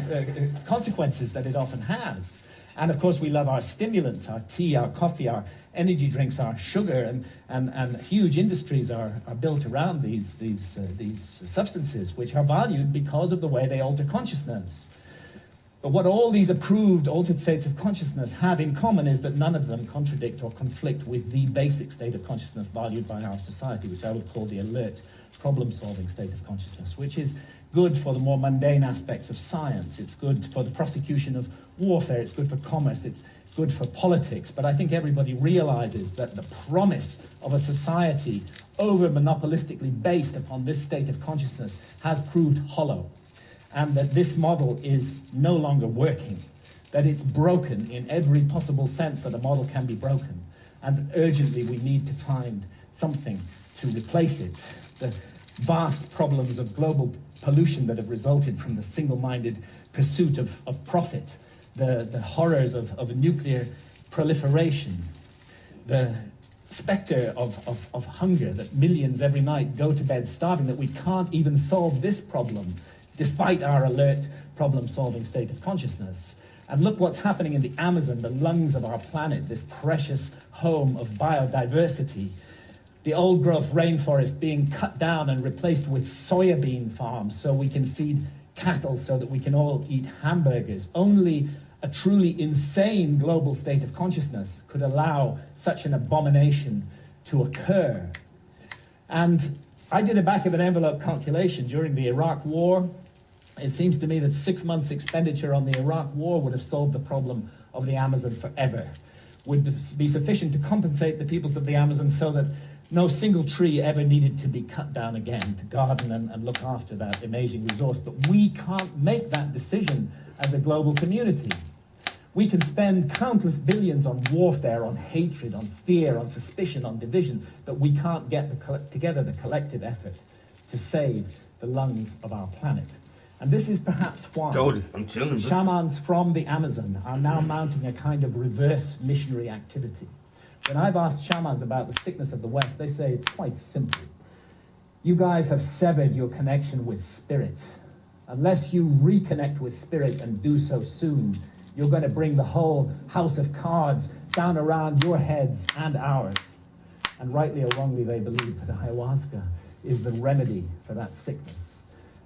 consequences that it often has. And of course, we love our stimulants, our tea, our coffee, our energy drinks, our sugar, and huge industries are built around these substances, which are valued because of the way they alter consciousness. But what all these approved altered states of consciousness have in common is that none of them contradict or conflict with the basic state of consciousness valued by our society, which I would call the alert, problem-solving state of consciousness, which is good for the more mundane aspects of science. It's good for the prosecution of warfare. It's good for commerce. It's good for politics. But I think everybody realizes that the promise of a society over-monopolistically based upon this state of consciousness has proved hollow, and that this model is no longer working, that it's broken in every possible sense that a model can be broken, and urgently we need to find something to replace it. The vast problems of global pollution that have resulted from the single-minded pursuit of profit, the horrors of nuclear proliferation, the specter of hunger, that millions every night go to bed starving, that we can't even solve this problem despite our alert, problem-solving state of consciousness. And look what's happening in the Amazon, the lungs of our planet, this precious home of biodiversity. The old-growth rainforest being cut down and replaced with soybean farms so we can feed cattle, so that we can all eat hamburgers. Only a truly insane global state of consciousness could allow such an abomination to occur. And I did a back-of-an-envelope calculation during the Iraq War. It seems to me that 6 months' expenditure on the Iraq War would have solved the problem of the Amazon forever, would be sufficient to compensate the peoples of the Amazon so that no single tree ever needed to be cut down again to garden and look after that amazing resource. But we can't make that decision as a global community. We can spend countless billions on warfare, on hatred, on fear, on suspicion, on division, but we can't get together the collective effort to save the lungs of our planet. And this is perhaps why shamans from the Amazon are now mounting a kind of reverse missionary activity. When I've asked shamans about the sickness of the West, they say it's quite simple. You guys have severed your connection with spirit. Unless you reconnect with spirit and do so soon, you're going to bring the whole house of cards down around your heads and ours. And rightly or wrongly, they believe that ayahuasca is the remedy for that sickness.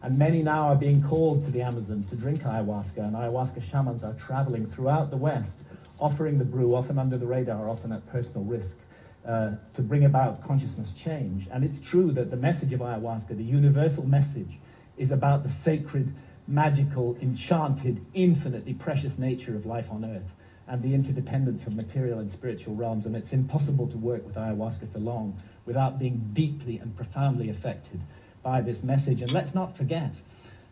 And many now are being called to the Amazon to drink ayahuasca, and ayahuasca shamans are traveling throughout the West, offering the brew, often under the radar, often at personal risk, to bring about consciousness change. And it's true that the message of ayahuasca, the universal message, is about the sacred, magical, enchanted, infinitely precious nature of life on Earth and the interdependence of material and spiritual realms. And it's impossible to work with ayahuasca for long without being deeply and profoundly affected by this message. And let's not forget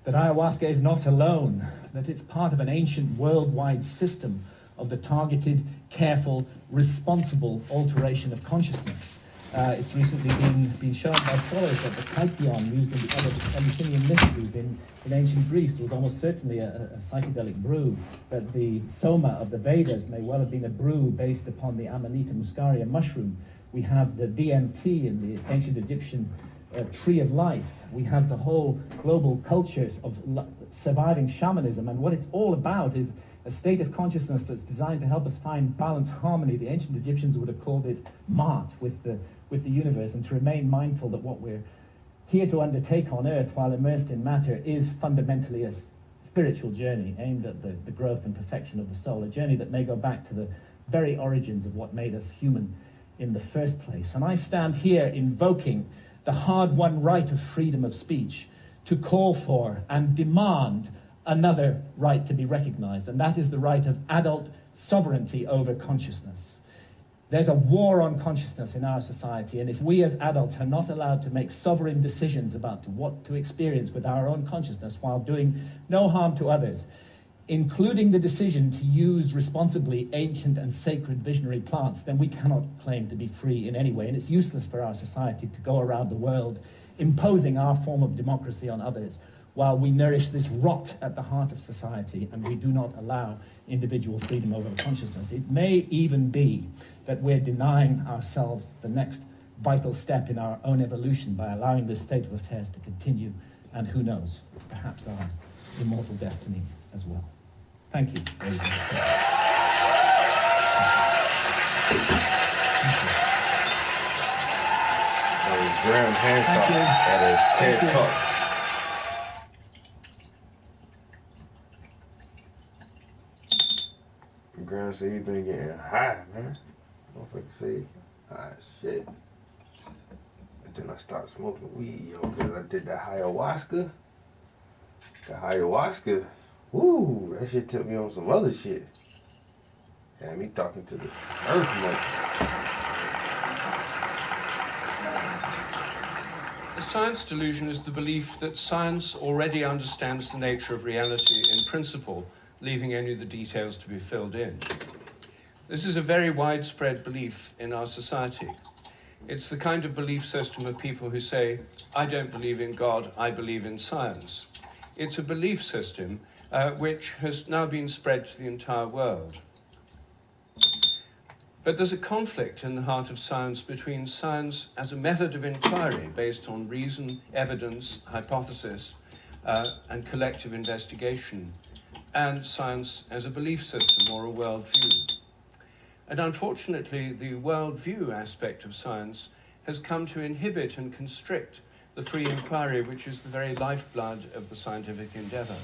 that ayahuasca is not alone, that it's part of an ancient worldwide system of the targeted, careful, responsible alteration of consciousness. It's recently been shown by scholars that the kykeon used in the Eleusinian mysteries in ancient Greece was almost certainly a psychedelic brew, that the soma of the Vedas may well have been a brew based upon the Amanita muscaria mushroom. We have the DMT in the ancient Egyptian tree of life. We have the whole global cultures of surviving shamanism, and what it's all about is a state of consciousness that's designed to help us find balance, harmony. The ancient Egyptians would have called it Ma'at, with the universe, and to remain mindful that what we're here to undertake on Earth while immersed in matter is fundamentally a spiritual journey aimed at the growth and perfection of the soul, a journey that may go back to the very origins of what made us human in the first place. And I stand here invoking the hard-won right of freedom of speech to call for and demand another right to be recognized, and that is the right of adult sovereignty over consciousness. There's a war on consciousness in our society, and if we as adults are not allowed to make sovereign decisions about what to experience with our own consciousness while doing no harm to others, including the decision to use responsibly ancient and sacred visionary plants, then we cannot claim to be free in any way, and it's useless for our society to go around the world imposing our form of democracy on others while we nourish this rot at the heart of society and we do not allow individual freedom over consciousness, it may even be that we're denying ourselves the next vital step in our own evolution by allowing this state of affairs to continue, and who knows, perhaps our immortal destiny as well. Thank you, ladies and gentlemen. Graham Hancock at a TED Talk. Graham said he been getting high, man. Motherfucker say, ah, shit. And then I started smoking weed, yo, because I did the ayahuasca. The ayahuasca, woo, that shit took me on some other shit. Had me talking to the earth mother. The science delusion is the belief that science already understands the nature of reality in principle, leaving only the details to be filled in. This is a very widespread belief in our society. It's the kind of belief system of people who say, I don't believe in God, I believe in science. It's a belief system which has now been spread to the entire world. But there's a conflict in the heart of science between science as a method of inquiry based on reason, evidence, hypothesis, and collective investigation, and science as a belief system or a worldview. And unfortunately, the worldview aspect of science has come to inhibit and constrict the free inquiry, which is the very lifeblood of the scientific endeavor.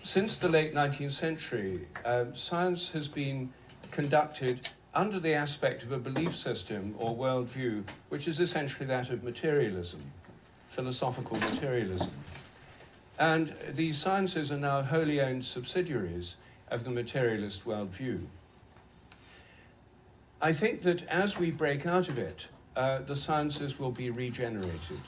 Since the late 19th century, science has been conducted under the aspect of a belief system or worldview, which is essentially that of materialism, philosophical materialism. And the sciences are now wholly owned subsidiaries of the materialist worldview. I think that as we break out of it, the sciences will be regenerated.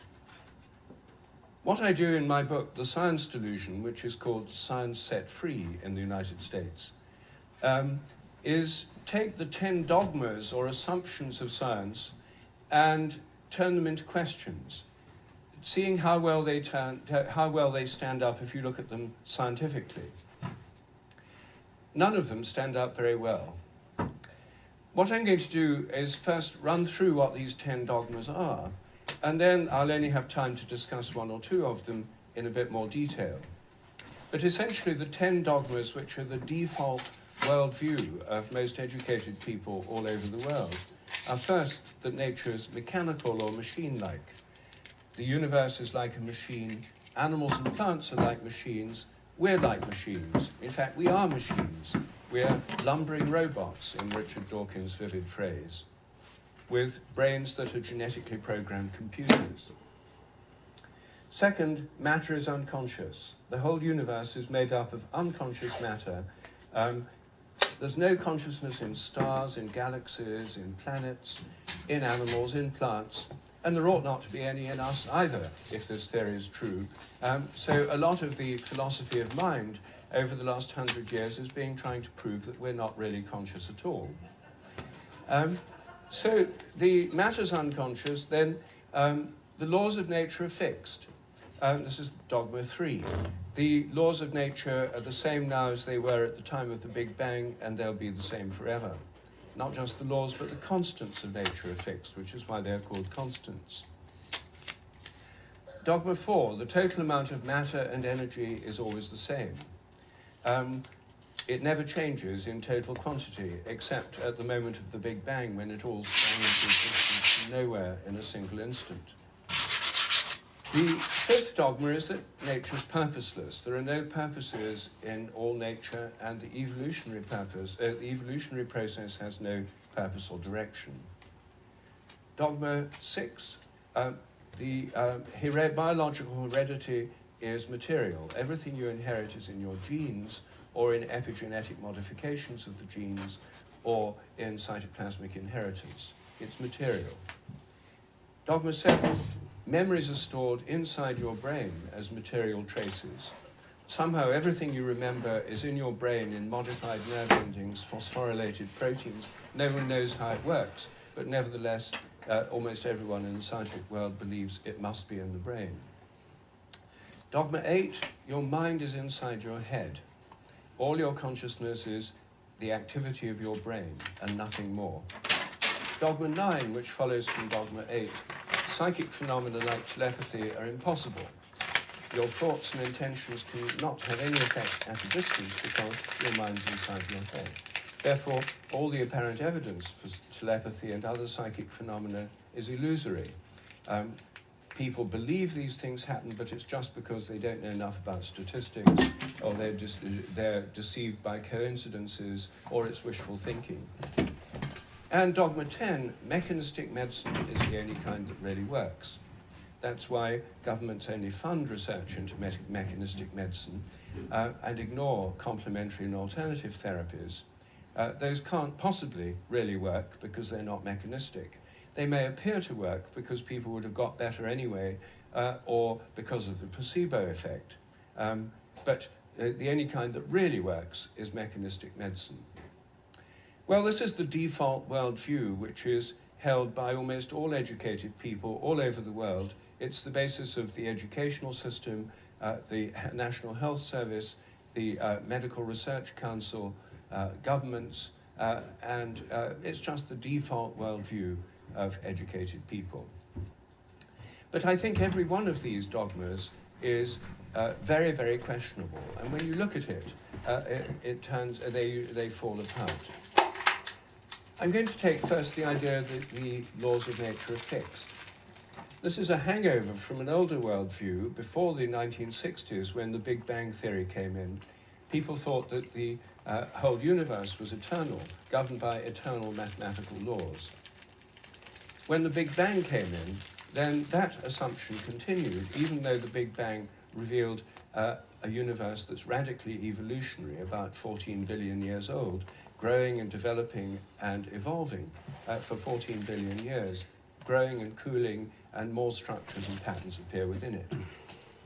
What I do in my book, The Science Delusion, which is called Science Set Free in the United States, is take the 10 dogmas or assumptions of science and turn them into questions, seeing how well they stand up if you look at them scientifically. None of them stand up very well. What I'm going to do is first run through what these 10 dogmas are, and then I'll only have time to discuss one or two of them in a bit more detail. But essentially the 10 dogmas, which are the default worldview of most educated people all over the world, are first that nature is mechanical or machine-like. The universe is like a machine, animals and plants are like machines, we're like machines. In fact, we are machines. We're lumbering robots, in Richard Dawkins' vivid phrase, with brains that are genetically programmed computers. Second, matter is unconscious. The whole universe is made up of unconscious matter. There's no consciousness in stars, in galaxies, in planets, in animals, in plants, and there ought not to be any in us either, if this theory is true. So a lot of the philosophy of mind over the last 100 years has been trying to prove that we're not really conscious at all. So the matter's unconscious, then the laws of nature are fixed. This is dogma 3. The laws of nature are the same now as they were at the time of the Big Bang, and they'll be the same forever. Not just the laws, but the constants of nature are fixed, which is why they're called constants. Dogma 4, the total amount of matter and energy is always the same. It never changes in total quantity, except at the moment of the Big Bang, when it all sprang into existence from nowhere in a single instant. The 5th dogma is that nature is purposeless. There are no purposes in all nature, and the evolutionary process has no purpose or direction. Dogma 6, biological heredity is material. Everything you inherit is in your genes, or in epigenetic modifications of the genes, or in cytoplasmic inheritance. It's material. Dogma 7, memories are stored inside your brain as material traces. Somehow everything you remember is in your brain in modified nerve endings, phosphorylated proteins. No one knows how it works, but nevertheless, almost everyone in the scientific world believes it must be in the brain. Dogma 8, your mind is inside your head. All your consciousness is the activity of your brain and nothing more. Dogma 9, which follows from Dogma 8, psychic phenomena like telepathy are impossible. Your thoughts and intentions cannot have any effect at a distance because your mind's inside your head. Therefore, all the apparent evidence for telepathy and other psychic phenomena is illusory. People believe these things happen, but it's just because they don't know enough about statistics, or they're deceived by coincidences, or it's wishful thinking. And Dogma 10, mechanistic medicine is the only kind that really works. That's why governments only fund research into mechanistic medicine and ignore complementary and alternative therapies. Those can't possibly really work because they're not mechanistic. They may appear to work because people would have got better anyway, or because of the placebo effect. But the only kind that really works is mechanistic medicine. Well, this is the default worldview, which is held by almost all educated people all over the world. It's the basis of the educational system, the National Health Service, the Medical Research Council, governments, and it's just the default worldview of educated people. But I think every one of these dogmas is very, very questionable, and when you look at it, they fall apart. I'm going to take first the idea that the laws of nature are fixed. This is a hangover from an older worldview before the 1960s, when the Big Bang Theory came in. People thought that the whole universe was eternal, governed by eternal mathematical laws. When the Big Bang came in, then that assumption continued, even though the Big Bang revealed a universe that's radically evolutionary, about 14 billion years old, growing and developing and evolving for 14 billion years, growing and cooling, and more structures and patterns appear within it.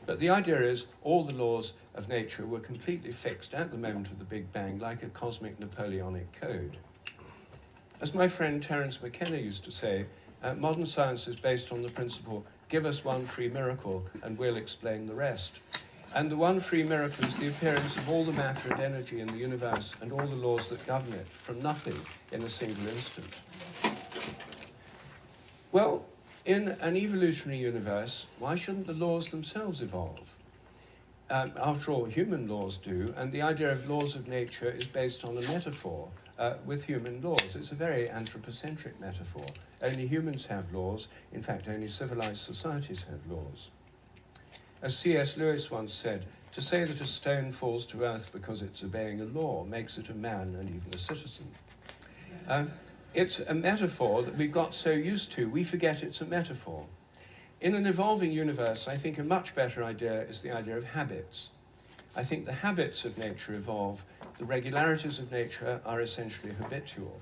But the idea is all the laws of nature were completely fixed at the moment of the Big Bang, like a cosmic Napoleonic code. As my friend Terence McKenna used to say, modern science is based on the principle, give us one free miracle and we'll explain the rest. And the one free miracle is the appearance of all the matter and energy in the universe and all the laws that govern it from nothing in a single instant. Well, in an evolutionary universe, why shouldn't the laws themselves evolve? After all, human laws do, and the idea of laws of nature is based on a metaphor with human laws. It's a very anthropocentric metaphor. Only humans have laws. In fact, only civilized societies have laws. As C.S. Lewis once said, to say that a stone falls to earth because it's obeying a law makes it a man and even a citizen. It's a metaphor that we got so used to, we forget it's a metaphor. In an evolving universe, I think a much better idea is the idea of habits. I think the habits of nature evolve. The regularities of nature are essentially habitual.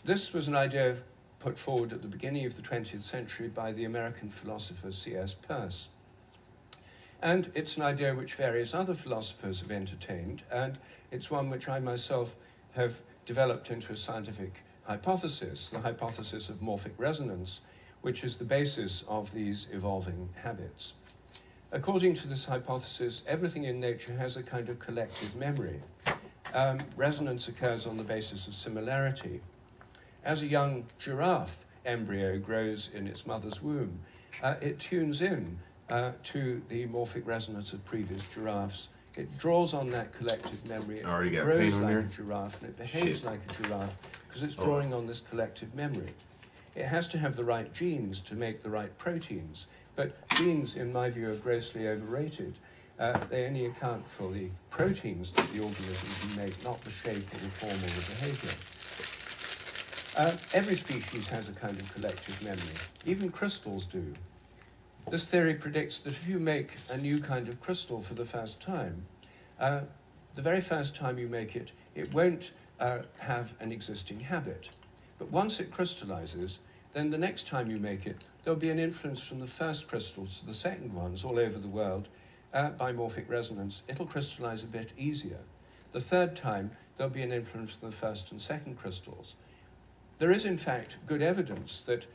This was an idea put forward at the beginning of the 20th century by the American philosopher C.S. Peirce. And it's an idea which various other philosophers have entertained, and it's one which I myself have developed into a scientific hypothesis, the hypothesis of morphic resonance, which is the basis of these evolving habits. According to this hypothesis, everything in nature has a kind of collective memory. Resonance occurs on the basis of similarity. As a young giraffe embryo grows in its mother's womb, it tunes in to the morphic resonance of previous giraffes. It draws on that collective memory. It grows like a giraffe, and it behaves like a giraffe because it's drawing on this collective memory. It has to have the right genes to make the right proteins, but genes, in my view, are grossly overrated. They only account for the proteins that the organism can make, not the shape or the form or the behavior. Every species has a kind of collective memory. Even crystals do. This theory predicts that if you make a new kind of crystal for the first time, the very first time you make it, it won't have an existing habit. But once it crystallizes, then the next time you make it, there'll be an influence from the first crystals to the second ones all over the world by morphic resonance. It'll crystallize a bit easier. The third time, there'll be an influence from the first and second crystals. There is, in fact, good evidence that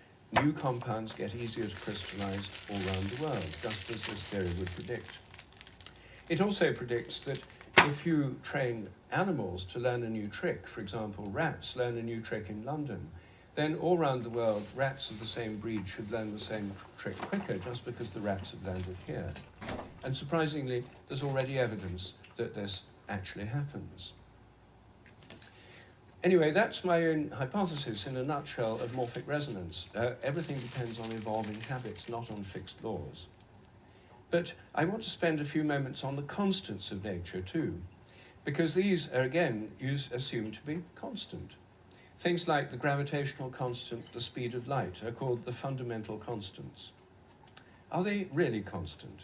new compounds get easier to crystallize all around the world, just as this theory would predict. It also predicts that if you train animals to learn a new trick, for example, rats learn a new trick in London, then all around the world, rats of the same breed should learn the same trick quicker, just because the rats have learned it here. And surprisingly, there's already evidence that this actually happens. Anyway, that's my own hypothesis in a nutshell of morphic resonance. Everything depends on evolving habits, not on fixed laws. But I want to spend a few moments on the constants of nature too, because these are again assumed to be constant. Things like the gravitational constant, the speed of light, are called the fundamental constants. Are they really constant?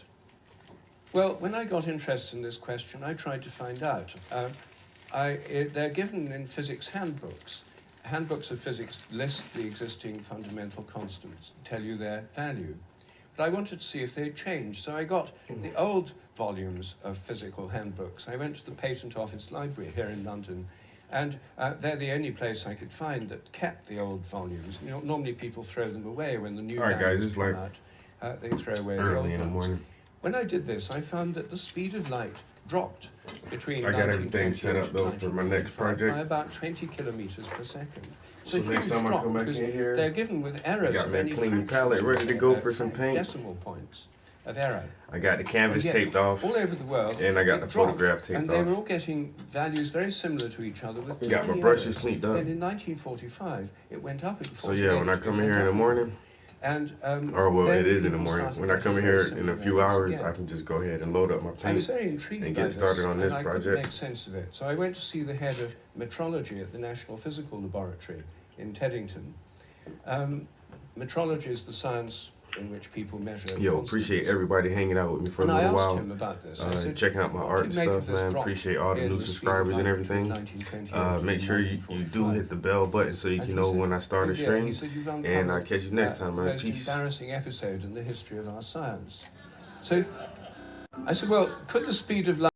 Well, when I got interested in this question, I tried to find out. They're given in physics handbooks. Handbooks of physics list the existing fundamental constants, tell you their value. But I wanted to see if they changed, so I got the old volumes of physical handbooks. I went to the Patent Office Library here in London, and they're the only place I could find that kept the old volumes. You know, normally people throw them away when the new volumes come out. They throw away the old early in the morning. When I did this, I found that the speed of light dropped between. I got everything set up though for my next project by about 20 kilometers per second. So next time I come back in here, they're given with errors. I got my clean palette ready to go for some paint. Decimal points of error. I got the canvas taped off all over the world, and I got the photograph taped off. And they were all getting values very similar to each other. With got my brushes cleaned up. And in 1945, it went up. So yeah, when I come in here in the morning. And, or well, it is in the morning. When I come in here in a few hours, I can just go ahead and load up my paint I was very intrigued and get started on this I project. couldn't make sense of it. So I went to see the head of metrology at the National Physical Laboratory in Teddington. Metrology is the science in which people measure. Yo, appreciate everybody hanging out with me for a little while. Him about this. Said, checking out my art and stuff, man. Appreciate all the new subscribers and everything. Make sure you do hit the bell button so you can know when I start a stream. And I'll catch you next time, man. Peace. The most embarrassing episode in the history of our science. So I said, well, could the speed of light